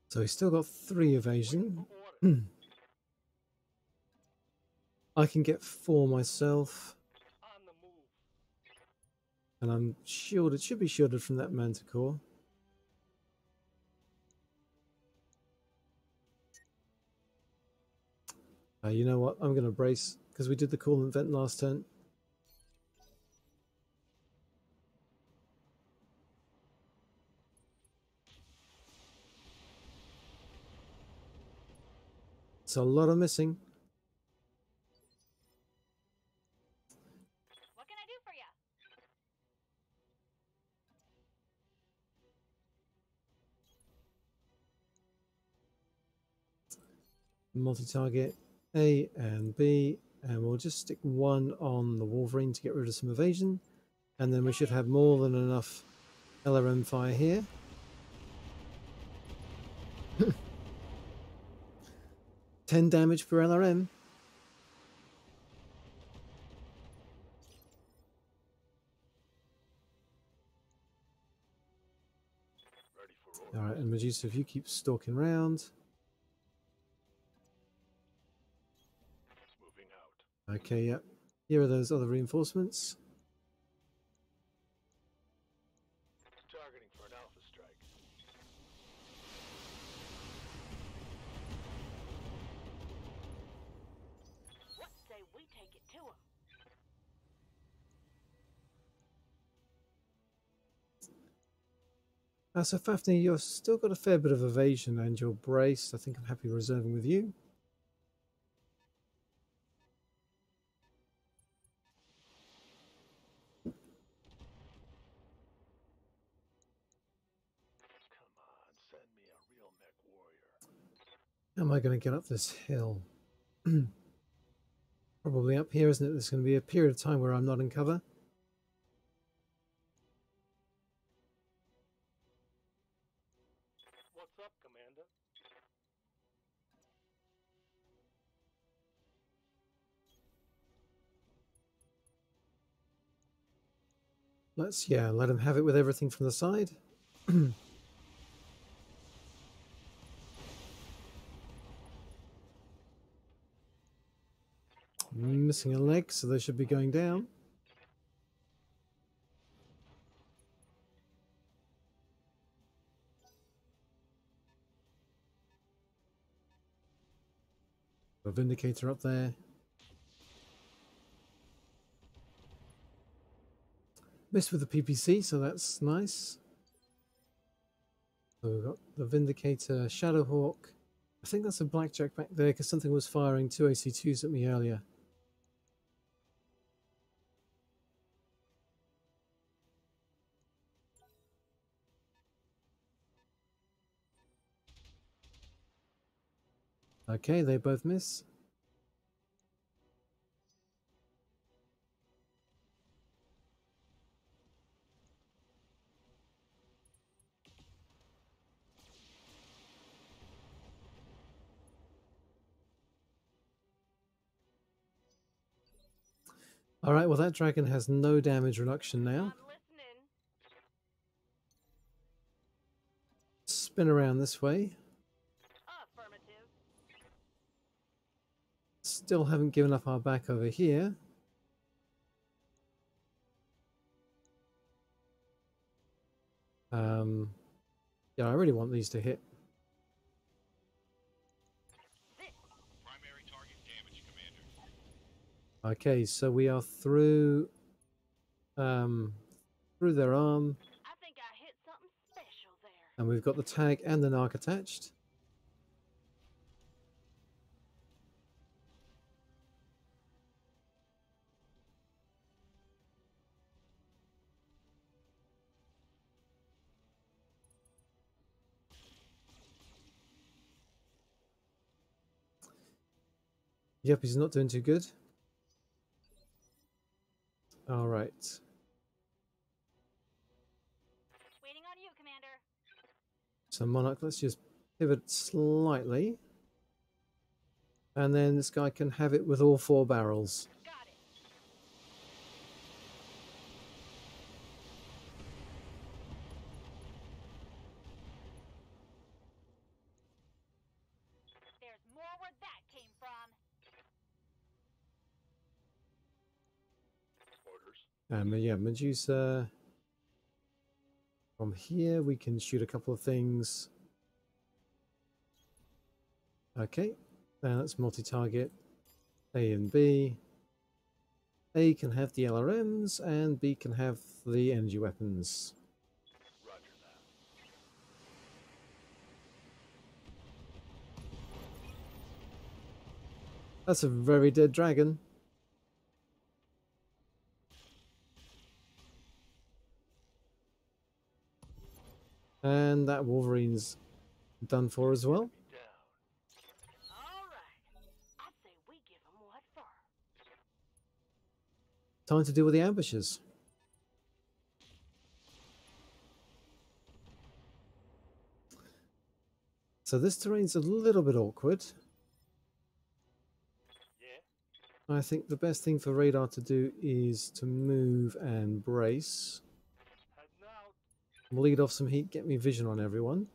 So he's still got 3 evasion. I can get 4 myself. On the move. And I'm shielded, should be shielded from that manticore. You know what? I'm going to brace because we did the coolant vent last turn. It's a lot of missing. What can I do for you? Multi-target A and B, and we'll just stick 1 on the Wolverine to get rid of some evasion, and then we should have more than enough LRM fire here. $10 damage per LRM. Ready for orders. Alright, and Medusa, if you keep stalking around. Moving out. Okay, yep. Here are those other reinforcements. Targeting for an alpha strike. What say we take it to him? So Fafnir, you've still got a fair bit of evasion and you're braced. I think I'm happy reserving with you. Come on, send me a real mech warrior. How am I going to get up this hill? Probably up here, isn't it? There's going to be a period of time where I'm not in cover. What's up, Commander? Let's, yeah, let him have it with everything from the side. Missing a leg, so they should be going down. A Vindicator up there. Missed with the PPC, so that's nice. So we've got the Vindicator, Shadowhawk. I think that's a Blackjack back there because something was firing 2 AC2s at me earlier. Okay, they both miss. Alright, well that dragon has no damage reduction now. I'm listening. Spin around this way. Affirmative. Still haven't given up our back over here. Yeah, I really want these to hit. Primary target damage, Commander. Okay, so we are through their arm, I think I hit something special there. and we've got the tag and the narc attached. Yep, he's not doing too good. All right. Waiting on you, Commander. So Monarch, let's just pivot slightly. And then this guy can have it with all 4 barrels. Got it. There's more where that came from. Orders. Yeah, Medusa. From here we can shoot a couple of things. Okay, now let's multi-target A and B. A can have the LRMs and B can have the energy weapons. Roger that. That's a very dead dragon. And that Wolverine's done for as well. All right. I say we give them what for. Time to deal with the ambushes. So this terrain's a little bit awkward. Yeah. I think the best thing for radar to do is to move and brace. Heading out. Bleed off some heat, get me vision on everyone.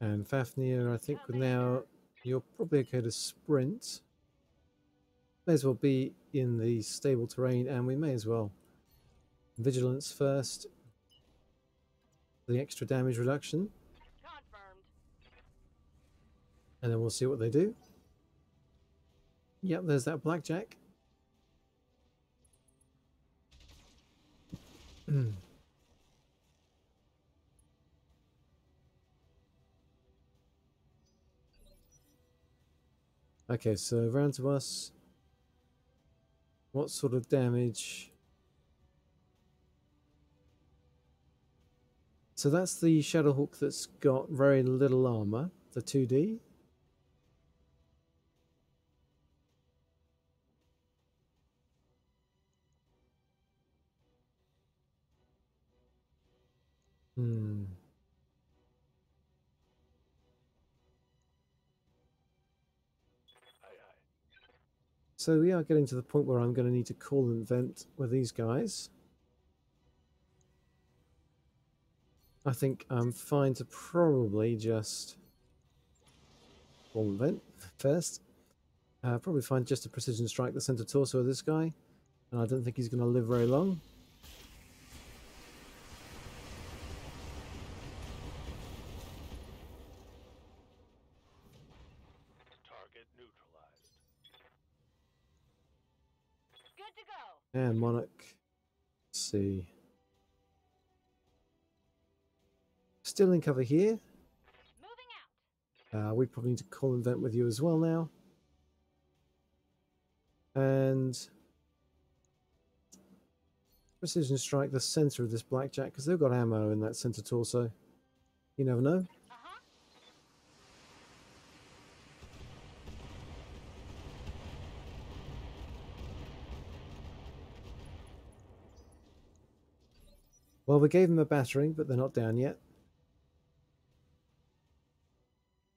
And Fafnir, I think now you're probably okay to sprint. May as well be in the stable terrain, and we may as well. Vigilance first. The extra damage reduction. Confirmed. And then we'll see what they do. Yep, there's that blackjack. Okay, so round to us. What sort of damage? So that's the Shadowhawk that's got very little armor, the 2D. So we are getting to the point where I'm going to need to call and vent with these guys. I think I'm fine to probably just call and vent first. Probably fine just to precision strike the center torso of this guy. And I don't think he's going to live very long. Target neutralized. Good to go. And Monarch. Let's see. Still in cover here. Moving out. We probably need to call and vent with you as well now. And precision strike the center of this blackjack because they've got ammo in that center torso. You never know. Uh-huh. Well, we gave them a battering, but they're not down yet.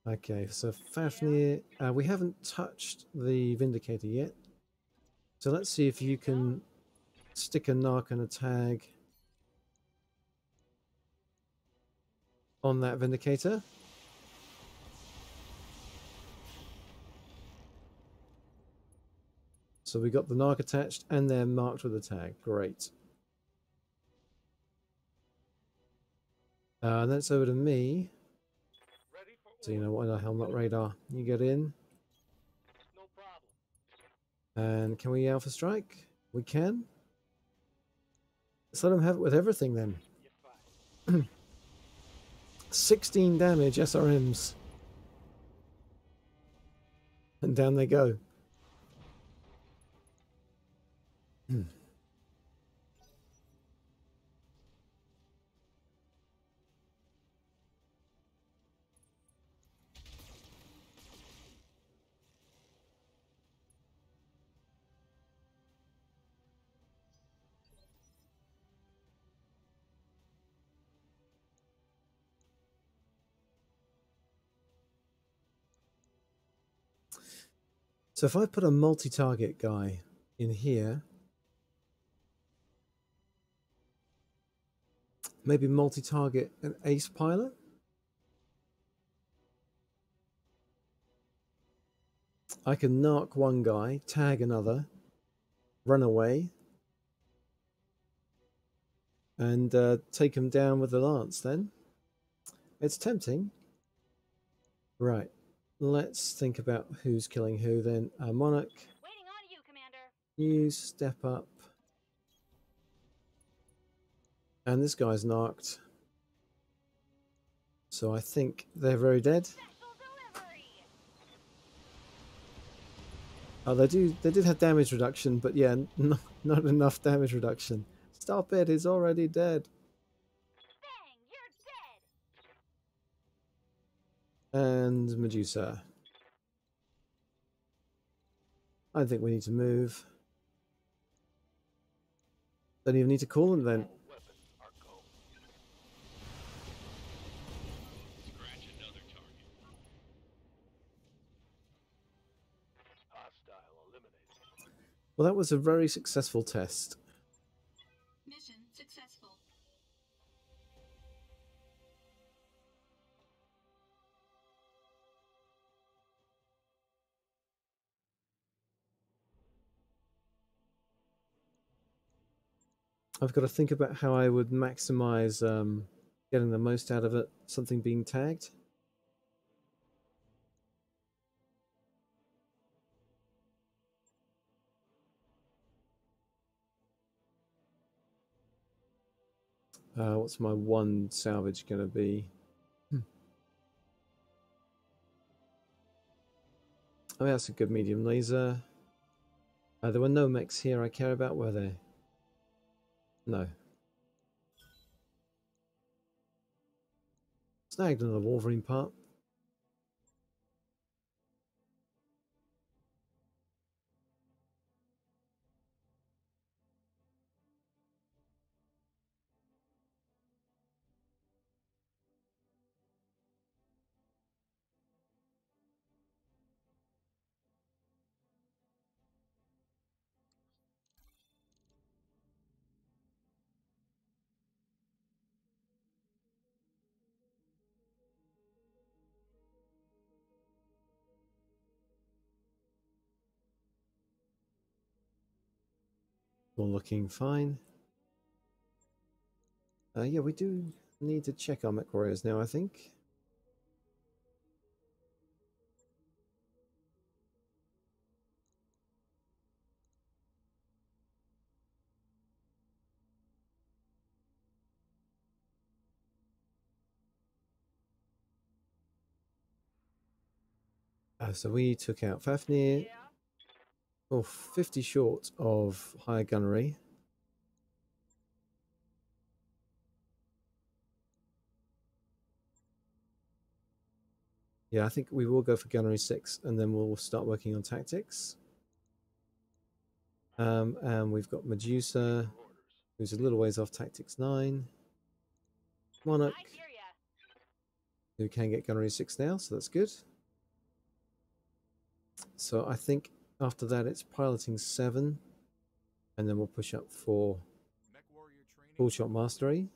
Okay, so Fafnir, we haven't touched the Vindicator yet. So let's see if you can stick a narc and a tag on that Vindicator. So we got the narc attached and they're marked with a tag. Great. And that's over to me. So you know what, a helmet radar. You get in. No problem. And can we Alpha Strike? We can. Let's let them have it with everything then. You're fine. 16 damage SRMs. And down they go. So if I put a multi-target guy in here, maybe multi-target an ace pilot? I can narc one guy, tag another, run away, and take him down with the lance then. It's tempting. Right. Let's think about who's killing who then. Monarch. Waiting on you, Commander. You step up. And this guy's narked. So I think they're very dead. Special delivery. Oh, they did have damage reduction, but yeah, not enough damage reduction. Stop it, he's already dead. Bang, you're dead. And Medusa. I think we need to move. Don't even need to call them then. Weapons are go. Scratch another target. Hostile eliminated. Well, that was a very successful test. Mission successful. I've got to think about how I would maximize getting the most out of it. Something being tagged. What's my one salvage going to be? Oh, that's a good medium laser. There were no mechs here I care about, were there? No. Snagged another Wolverine part. All looking fine. Yeah, we do need to check our mech warriors now, I think. So we took out Fafnir. Yeah. Oh, 50 short of higher gunnery. Yeah, I think we will go for gunnery 6 and then we'll start working on tactics. And we've got Medusa, who's a little ways off tactics 9. Monarch, I hear ya. who can get gunnery 6 now, so that's good. So I think after that it's piloting 7, and then we'll push up for Mech warrior training. full shot mastery.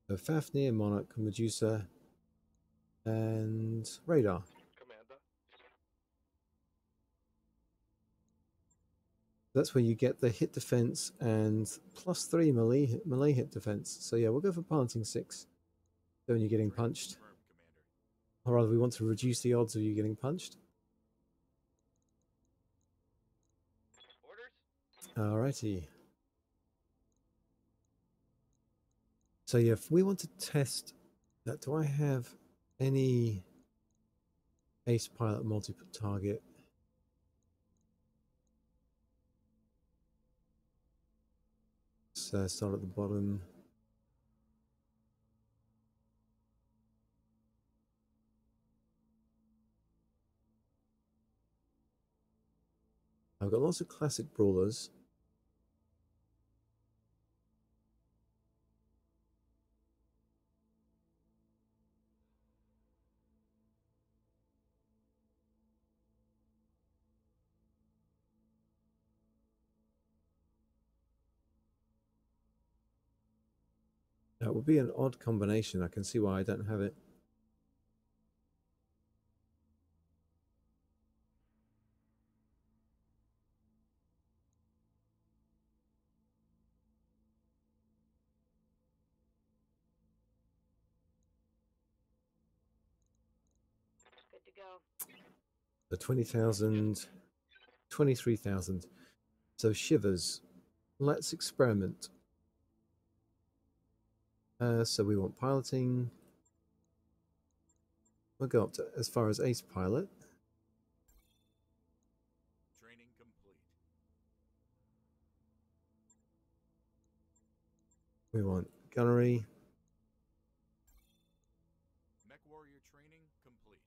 So Fafnir, Monarch, Medusa, and Radar. Commander. That's where you get the hit defense and +3 melee hit defense. So yeah, we'll go for piloting 6. So when you're getting Training punched, confirmed, Commander. or rather, we want to reduce the odds of you getting punched. Orders? Alrighty. So yeah, if we want to test that, do I have any ace pilot multi-target? So start at the bottom. I've got lots of classic brawlers. That would be an odd combination. I can see why I don't have it. Good to go. The 20,000, 23,000. So shivers. Let's experiment. So we want piloting. We'll go up to as far as ace pilot. Training complete. We want gunnery. Mech warrior training complete.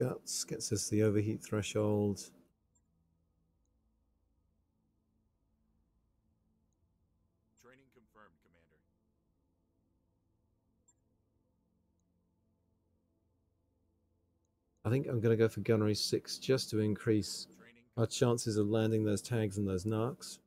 Guts gets us the overheat threshold. Training confirmed, Commander. I think I'm going to go for gunnery 6 just to increase Training our chances of landing those tags and those narcs.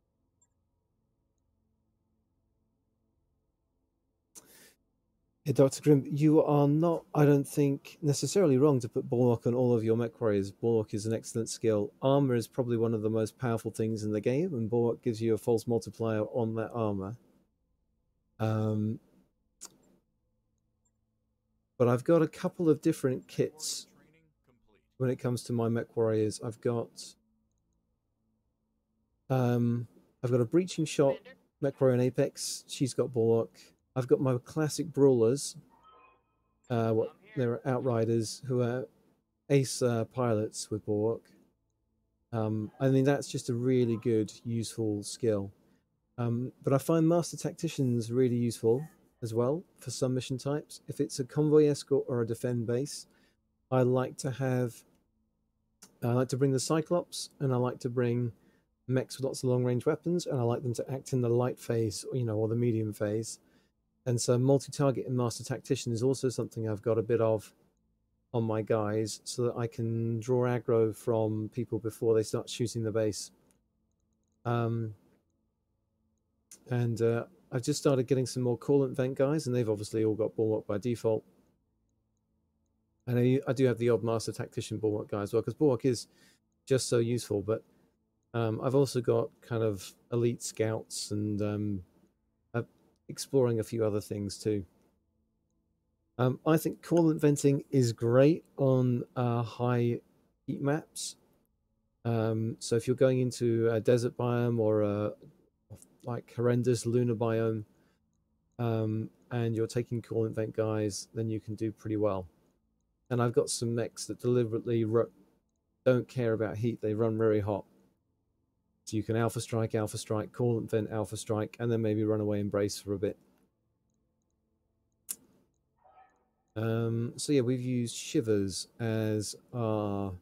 Hey, Dr. Grimm, you are not, I don't think, necessarily wrong to put Bulwark on all of your mech warriors. Bulwark is an excellent skill. Armor is probably one of the most powerful things in the game, and Bulwark gives you a false multiplier on that armor. But I've got a couple of different kits training complete. when it comes to my mech warriors. I've got a breaching shot mech warrior in Apex. She's got Bulwark. I've got my classic brawlers. They're outriders who are ace pilots with Bulwark. I mean, that's just a really good, useful skill. But I find Master Tacticians really useful as well for some mission types. If it's a convoy escort or a defend base, I like to bring the Cyclops, and I like to bring mechs with lots of long-range weapons, and I like them to act in the light phase, or the medium phase. And so multi-target and Master Tactician is also something I've got a bit of on my guys, so that I can draw aggro from people before they start shooting the base. And I've just started getting some more coolant vent guys, and they've obviously all got Bulwark by default. And I do have the odd Master Tactician Bulwark guy as well, because Bulwark is just so useful. But I've also got kind of elite scouts and exploring a few other things too. I think coolant venting is great on high heat maps. So if you're going into a desert biome or a like horrendous lunar biome, and you're taking coolant vent guys, then you can do pretty well. And I've got some mechs that deliberately don't care about heat. They run very hot. So you can alpha strike, coolant vent, alpha strike, and then maybe run away and brace for a bit. So yeah, we've used Shivers as our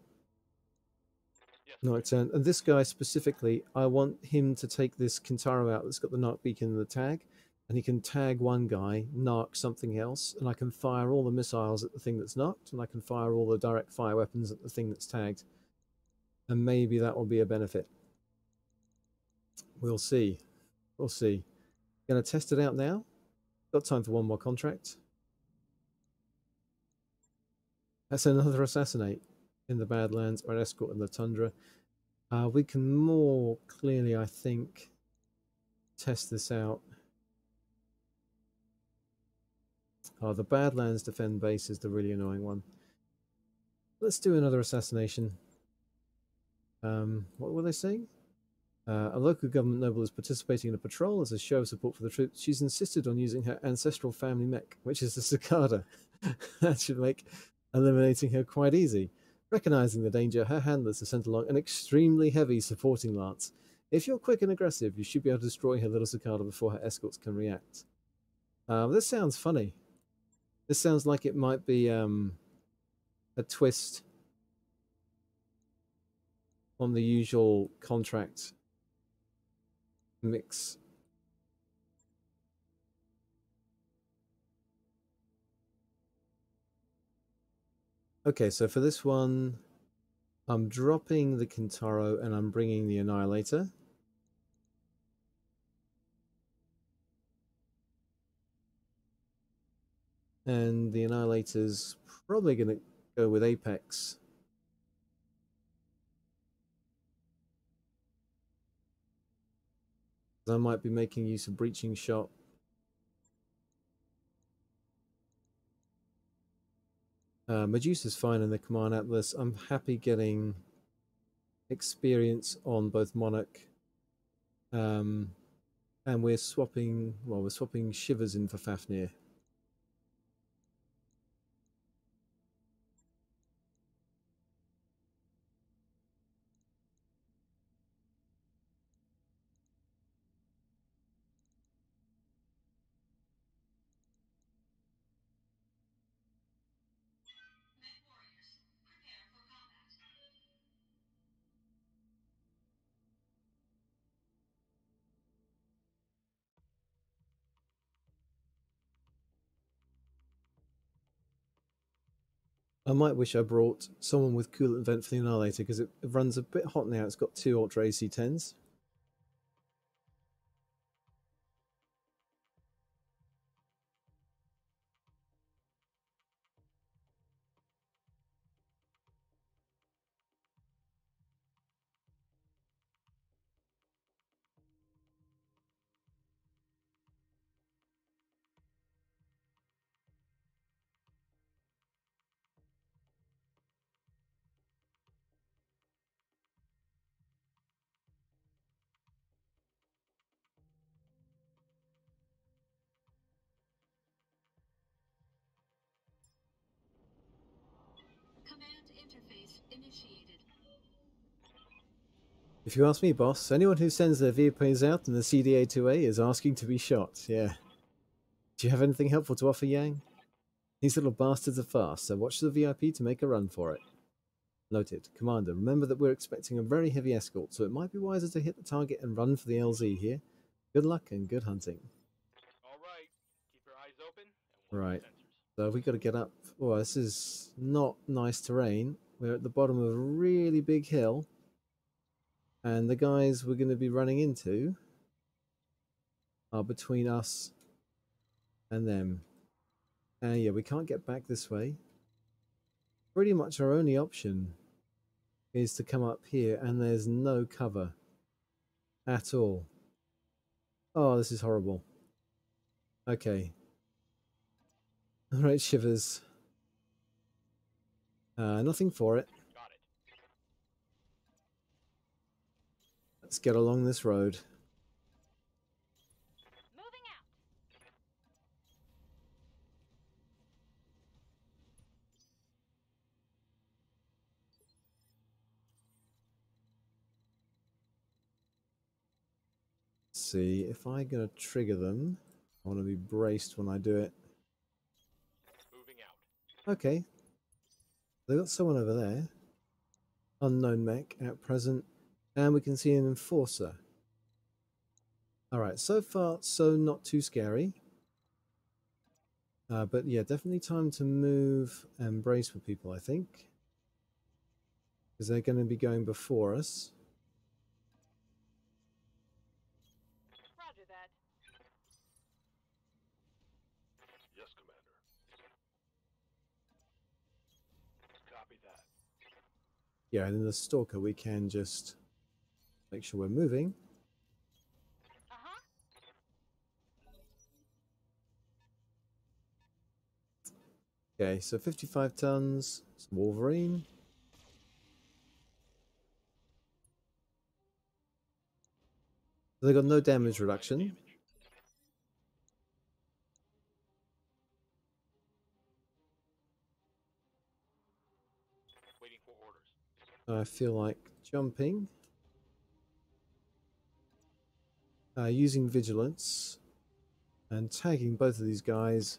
Yes, Night turn, and this guy specifically, I want him to take this Kintaro out that's got the Narc beacon and the tag, and he can tag one guy, Narc something else, and I can fire all the missiles at the thing that's knocked, and I can fire all the direct fire weapons at the thing that's tagged, and maybe that will be a benefit. We'll see. We'll see. Gonna test it out now. Got time for one more contract. That's another assassinate in the Badlands or an escort in the Tundra. We can more clearly, I think, test this out. Oh, the Badlands defend base is the really annoying one. Let's do another assassination. What were they saying? A local government noble is participating in a patrol as a show of support for the troops. She's insisted on using her ancestral family mech, which is the cicada. That should make eliminating her quite easy. Recognizing the danger, her handlers are sent along an extremely heavy supporting lance. If you're quick and aggressive, you should be able to destroy her little cicada before her escorts can react. This sounds funny. This sounds like it might be a twist on the usual contract mix. Okay, so for this one, I'm dropping the Kintaro and I'm bringing the Annihilator. And the Annihilator's probably going to go with Apex. I might be making use of Breaching Shot. Medusa's fine in the Command Atlas. I'm happy getting experience on both Monarch. And we're swapping, well, we're swapping Shivers in for Fafnir. Men warriors, prepare for combat. I might wish I brought someone with coolant vent for the Annihilator because it runs a bit hot now. It's got 2 Ultra AC-10s. Command interface initiated. If you ask me, boss, anyone who sends their VIPs out in the CDA-2A is asking to be shot. Yeah. Do you have anything helpful to offer, Yang? These little bastards are fast, so watch the VIP to make a run for it. Noted. Commander, remember that we're expecting a very heavy escort, so it might be wiser to hit the target and run for the LZ here. Good luck and good hunting. All right. Keep your eyes open and watch Right. your sensors. So we got to get up. Oh, this is not nice terrain. We're at the bottom of a really big hill. And the guys we're going to be running into are between us and them. And yeah, we can't get back this way. Pretty much our only option is to come up here, and there's no cover at all. Oh, this is horrible. Okay. Alright, Shivers. Nothing for it. Got it. Let's get along this road. Moving out. Let's see, if I'm going to trigger them, I want to be braced when I do it. Moving out. Okay. They've got someone over there. Unknown mech at present. And we can see an enforcer. Alright, so far, so not too scary. But yeah, definitely time to move and brace for people, I think. Because they're going to be going before us. Roger that. Yes, Commander. Copy that. Yeah, and in the Stalker we can just make sure we're moving. Uh-huh. Okay, so 55 tons, some Wolverine. They got no damage reduction. Waiting for orders. I feel like jumping. Using Vigilance and tagging both of these guys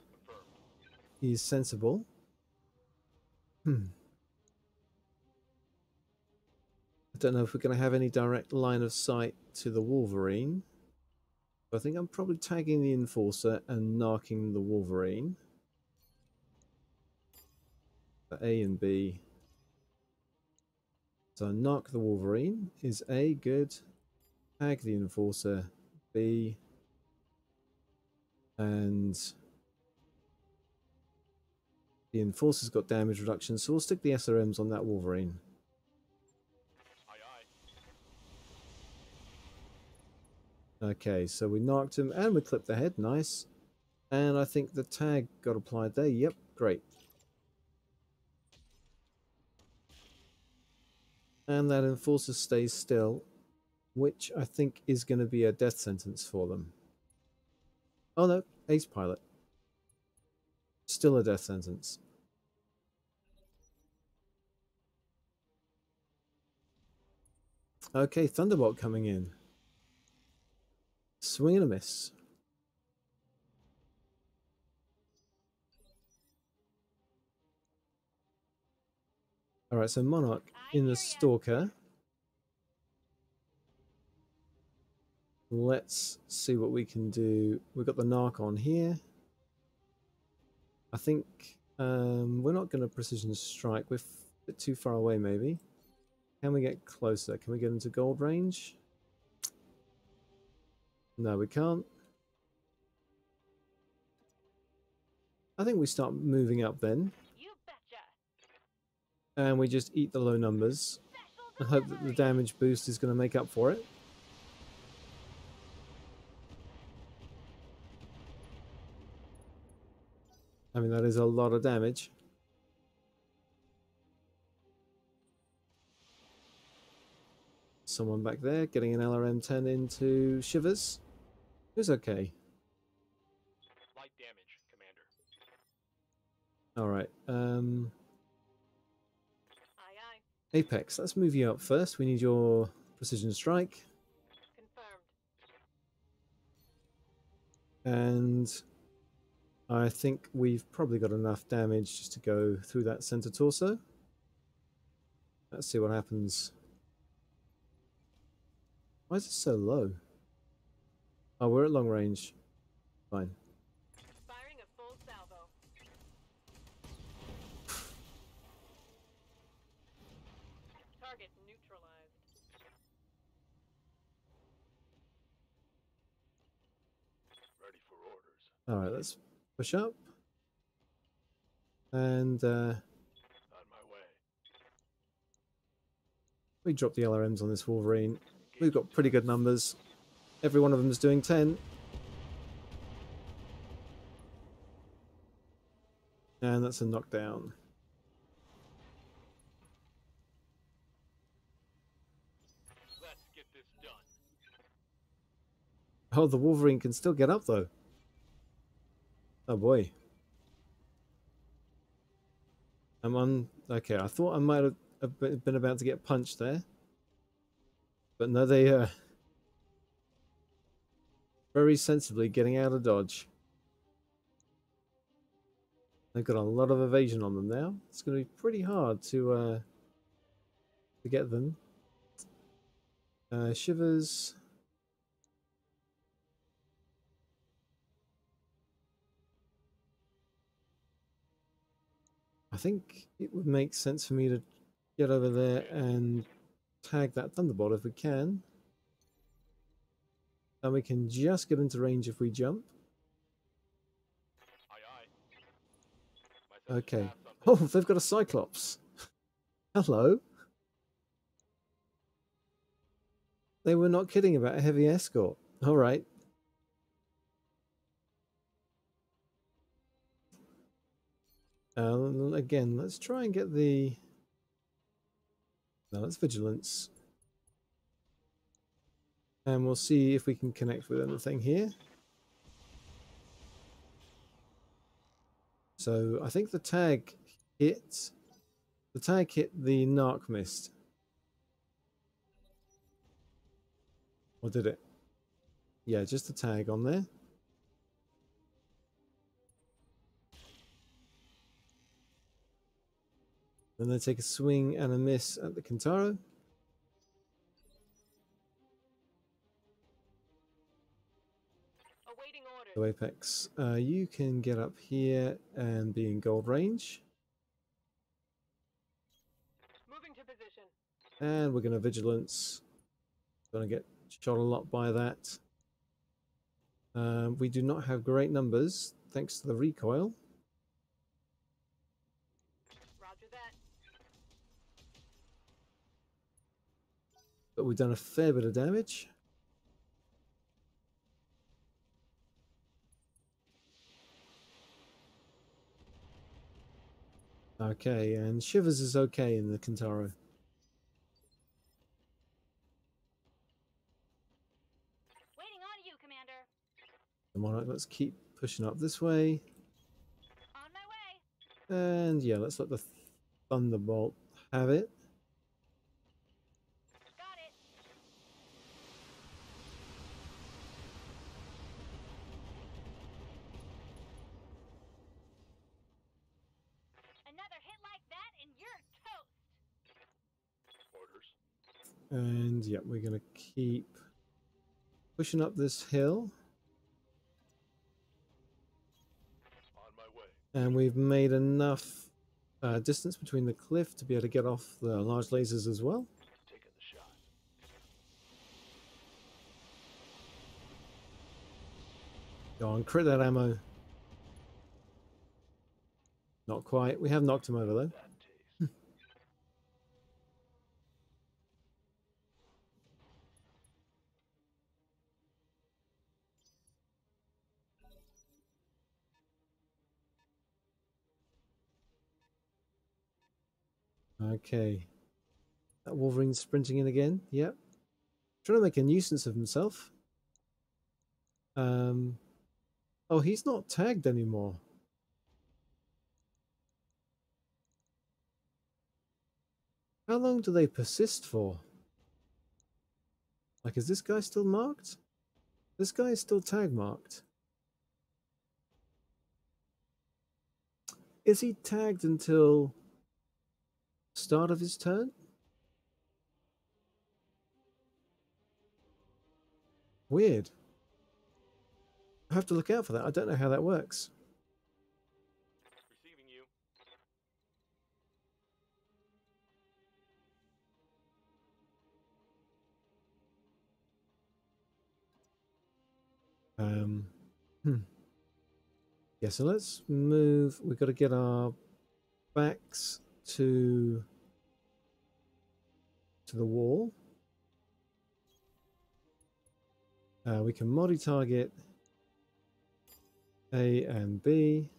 is sensible. I don't know if we're going to have any direct line of sight to the Wolverine. I think I'm probably tagging the Enforcer and narking the Wolverine. A and B. So narc the Wolverine is A, good. Tag the Enforcer, B. And the Enforcer's got damage reduction, so we'll stick the SRMs on that Wolverine. Aye, aye. Okay, so we knocked him and we clipped the head, nice. And I think the tag got applied there, yep, great. And that Enforcer stays still, which I think is going to be a death sentence for them. Oh no, Ace Pilot. Still a death sentence. Okay, Thunderbolt coming in. Swing and a miss. Alright, so Monarch in the Stalker. Let's see what we can do. We've got the Narc on here. I think we're not going to precision strike. We're a bit too far away, maybe. Can we get closer? Can we get into gold range? No, we can't. I think we start moving up then. You betcha. And we just eat the low numbers. And hope that the damage boost is going to make up for it. I mean, that is a lot of damage. Someone back there getting an LRM-10 into Shivers. Who's okay? Light damage, Commander. Alright, Aye, aye. Apex, let's move you up first. We need your precision strike. Confirmed. And I think we've probably got enough damage just to go through that center torso. Let's see what happens. Why is it so low? Oh, we're at long range. Fine. Firing a full salvo. Target neutralized. Ready for orders. Alright, let's push up. And On my way. we drop the LRMs on this Wolverine. We've got pretty good numbers. Every one of them is doing 10. And that's a knockdown. Let's get this done. Oh, the Wolverine can still get up though. Oh boy. I'm on... Okay, I thought I might have been about to get punched there. But no, they very sensibly getting out of dodge. They've got a lot of evasion on them now. It's going to be pretty hard to get them. Shivers. I think it would make sense for me to get over there and tag that Thunderbolt if we can. And we can just get into range if we jump. Aye, aye. Okay. Oh, they've got a Cyclops. Hello. They were not kidding about a heavy escort. All right. Again, let's try and get the... No, that's Vigilance. And we'll see if we can connect with anything here. So I think the tag hit the Narc Mist. Or did it? Yeah, just the tag on there. Then they take a swing and a miss at the Kintaro. Awaiting orders. So Apex, you can get up here and be in gold range. Moving to position. And we're going to Vigilance. Going to get shot a lot by that. We do not have great numbers, thanks to the recoil. Roger that. But we've done a fair bit of damage. Okay, and Shivers is okay in the Kintaro. Waiting on you, Commander. Come on, let's keep pushing up this way. On my way. And yeah, let's let the Thunderbolt have it. Got it. Another hit like that and you're toast. Orders. And yeah, we're going to keep pushing up this hill. On my way. And we've made enough distance between the cliff to be able to get off the large lasers as well. Taking the shot. Go on, crit that ammo. Not quite. We have knocked him over though. That taste. Okay. That Wolverine's sprinting in again. Yep. Trying to make a nuisance of himself. Oh, he's not tagged anymore. How long do they persist for? Like, is this guy still marked? This guy is still tag marked. Is he tagged until start of his turn? Weird. I have to look out for that. I don't know how that works. Receiving you. Yeah, so let's move. We've got to get our backs to the wall. We can multi-target A and B.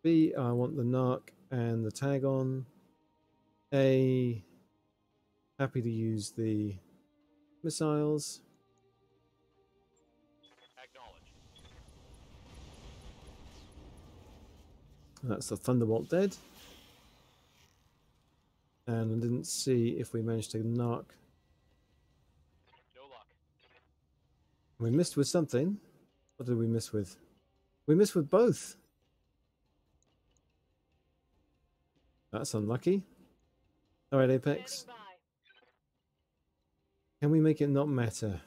B, I want the narc and the tag on. A, happy to use the missiles. Acknowledged. That's the Thunderbolt dead. And I didn't see if we managed to narc. No luck. We missed with something. What did we miss with? We missed with both. That's unlucky. Alright, Apex. Standing by. Can we make it not matter?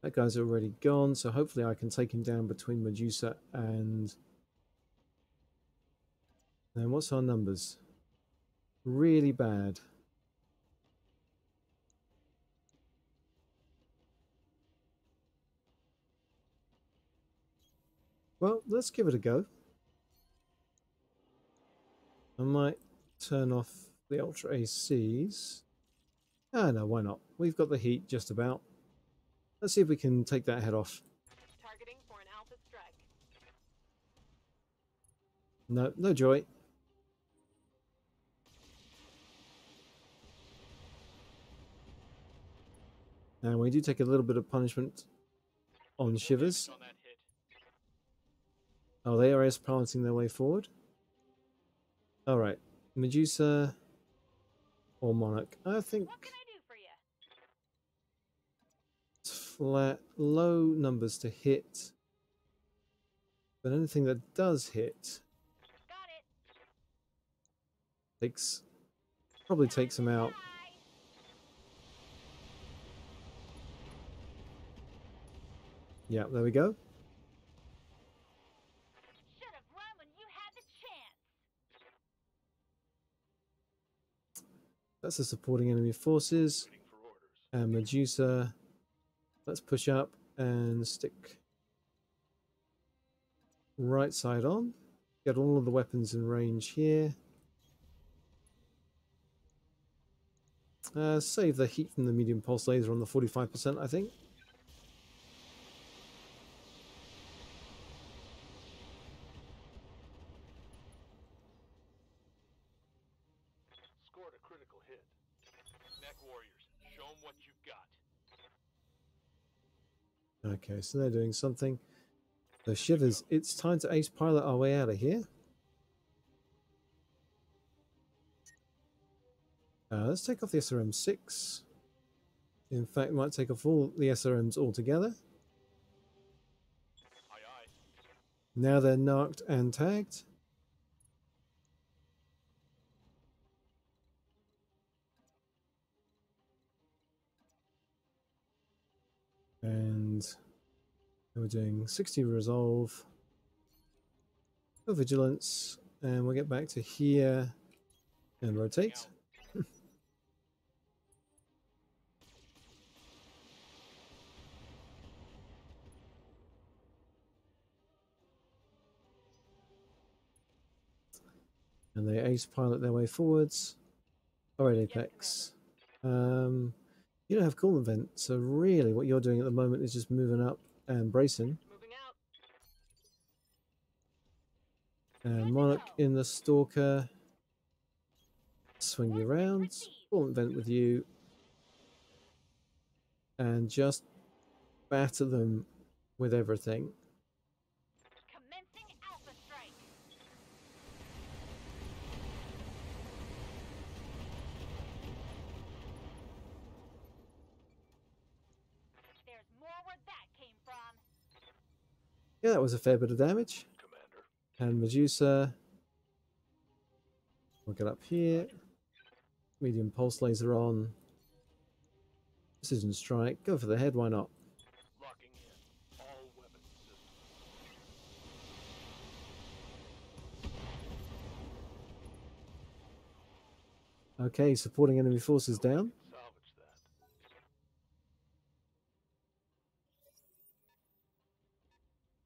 That guy's already gone, so hopefully I can take him down between Medusa and... And what's our numbers? Really bad. Well, let's give it a go. I might turn off the Ultra ACs. Ah, no, why not? We've got the heat just about. Let's see if we can take that head off. Targeting for an alpha strike. No, no joy. And we do take a little bit of punishment on Shivers. On that hit. Oh, they are piloting their way forward. Alright, Medusa or Monarch. I think What can I do for you? it's flat, low numbers to hit. But anything that does hit Got it. probably takes them out. Bye. Yeah, there we go. Should have run when you had the chance. That's the supporting enemy forces. Waiting for orders. And Medusa. Let's push up and stick right side on. Get all of the weapons in range here. Save the heat from the medium pulse laser on the 45%, I think. Scored a critical hit. Mech warriors, show them what you've got. Okay, so they're doing something. So Shivers, it's time to ace pilot our way out of here. Let's take off the SRM-6. In fact, we might take off all the SRMs altogether. Aye, aye. Now they're narked and tagged. And we're doing 60 resolve, no vigilance, and we'll get back to here and rotate. And they ace pilot their way forwards. Alright, Apex. You don't have coolant vent, so really what you're doing at the moment is just moving up and bracing. Moving out. And Monarch in the Stalker. Swing you around. Coolant vent with you. And just batter them with everything. Commencing alpha strike. There's more where that came from. Yeah, that was a fair bit of damage. Commander. And Medusa. We'll get up here. Medium pulse laser on. Precision strike. Go for the head, why not? Locking in. All weapon systems. Okay, supporting enemy forces down. Salvage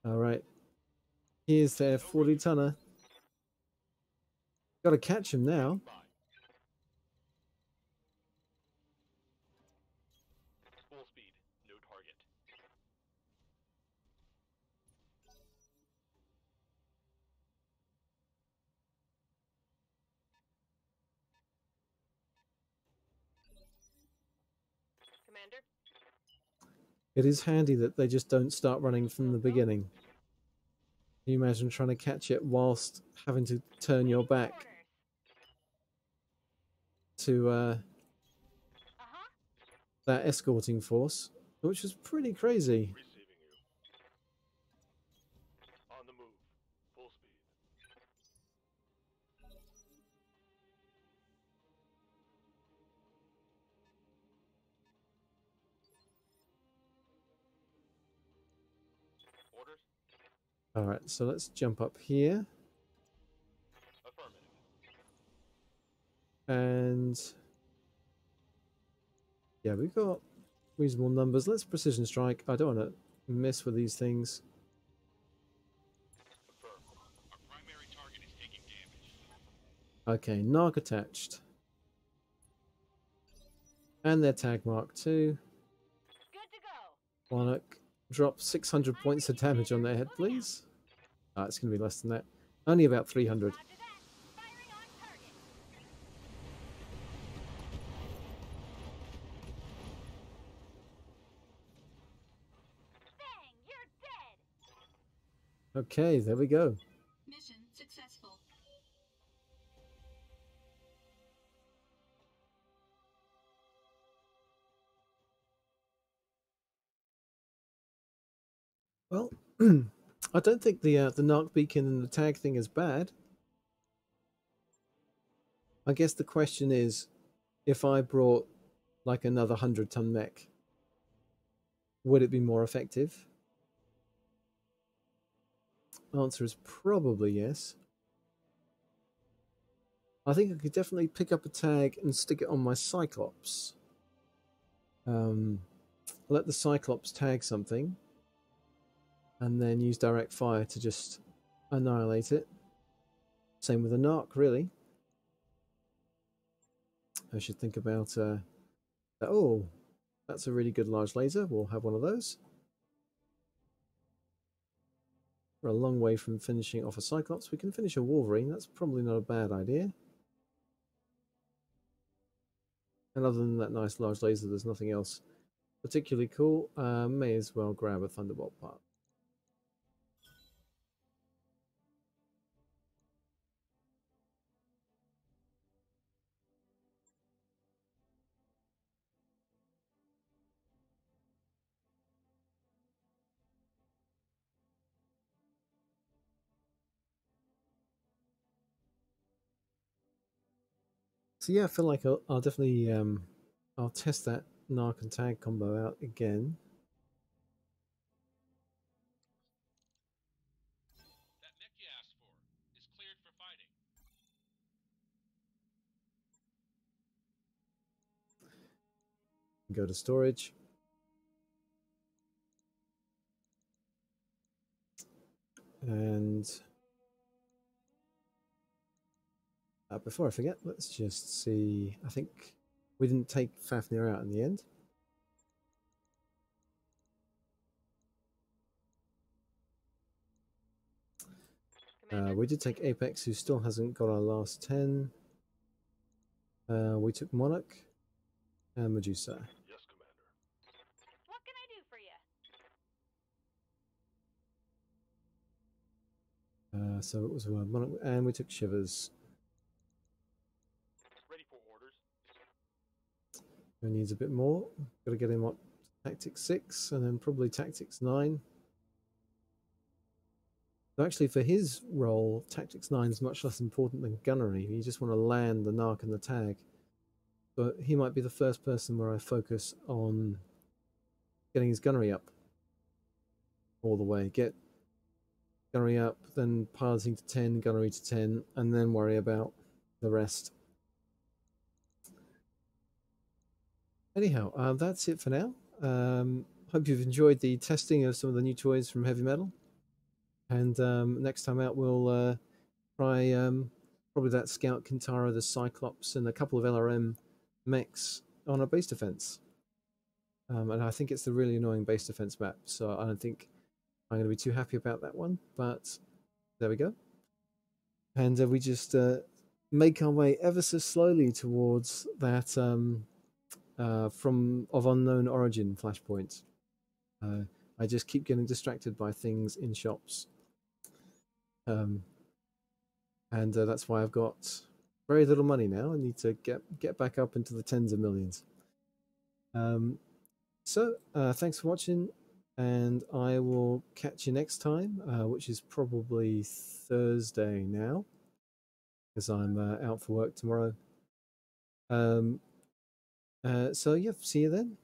that. Alright. Here's their 40 tonner. Gotta catch him now. Bye. Full speed. No target. Commander. It is handy that they just don't start running from the beginning. Can you imagine trying to catch it whilst having to turn your back Orders. to Uh-huh. that escorting force, which was pretty crazy. Receiving you. On the move. Full speed. All right, so let's jump up here. Affirmative. And yeah, we've got reasonable numbers. Let's precision strike. I don't want to mess with these things. Affirm. Our primary target is taking damage. Okay, Narc attached. And their tag mark too. Good to go. Monarch, drop 600 points of damage on their head, please. It's going to be less than that. Only about 300. Roger that. Firing on target. Bang! You're dead. Okay, there we go. Mission successful. Well, I don't think the Narc beacon and the tag thing is bad. I guess the question is, if I brought like another 100-ton mech, would it be more effective? Answer is probably yes. I think I could definitely pick up a tag and stick it on my Cyclops. Let the Cyclops tag something, and then use direct fire to just annihilate it. Same with a Narc, really. I should think about oh, that's a really good large laser. We'll have one of those. We're a long way from finishing off a Cyclops. We can finish a Wolverine. That's probably not a bad idea. And other than that nice large laser, there's nothing else particularly cool. May as well grab a Thunderbolt part. So yeah, I feel like I'll definitely I'll test that Narc and Tag combo out again. That mech you asked for is cleared for fighting. Go to storage. And before I forget, let's just see. I think we didn't take Fafnir out in the end. We did take Apex, who still hasn't got our last 10. We took Monarch and Medusa. Yes, Commander. What can I do for you? So it was Monarch, and we took Shivers. Ready for orders. Who needs a bit more? Got to get him up to Tactics 6 and then probably Tactics 9. So actually, for his role, Tactics 9 is much less important than gunnery. You just want to land the Narc and the Tag. But he might be the first person where I focus on getting his gunnery up all the way. Get gunnery up, then piloting to 10, gunnery to 10, and then worry about the rest. Anyhow, that's it for now. Hope you've enjoyed the testing of some of the new toys from Heavy Metal. And next time out, we'll try probably that Scout Kintara, the Cyclops, and a couple of LRM mechs on a base defense. And I think it's the really annoying base defense map, so I don't think I'm going to be too happy about that one. But there we go. And we just make our way ever so slowly towards that from of unknown origin flashpoint. I just keep getting distracted by things in shops. And that's why I've got very little money now. I need to get back up into the tens of millions. So thanks for watching, and I will catch you next time, which is probably Thursday now, because I'm out for work tomorrow. So yeah, see you then.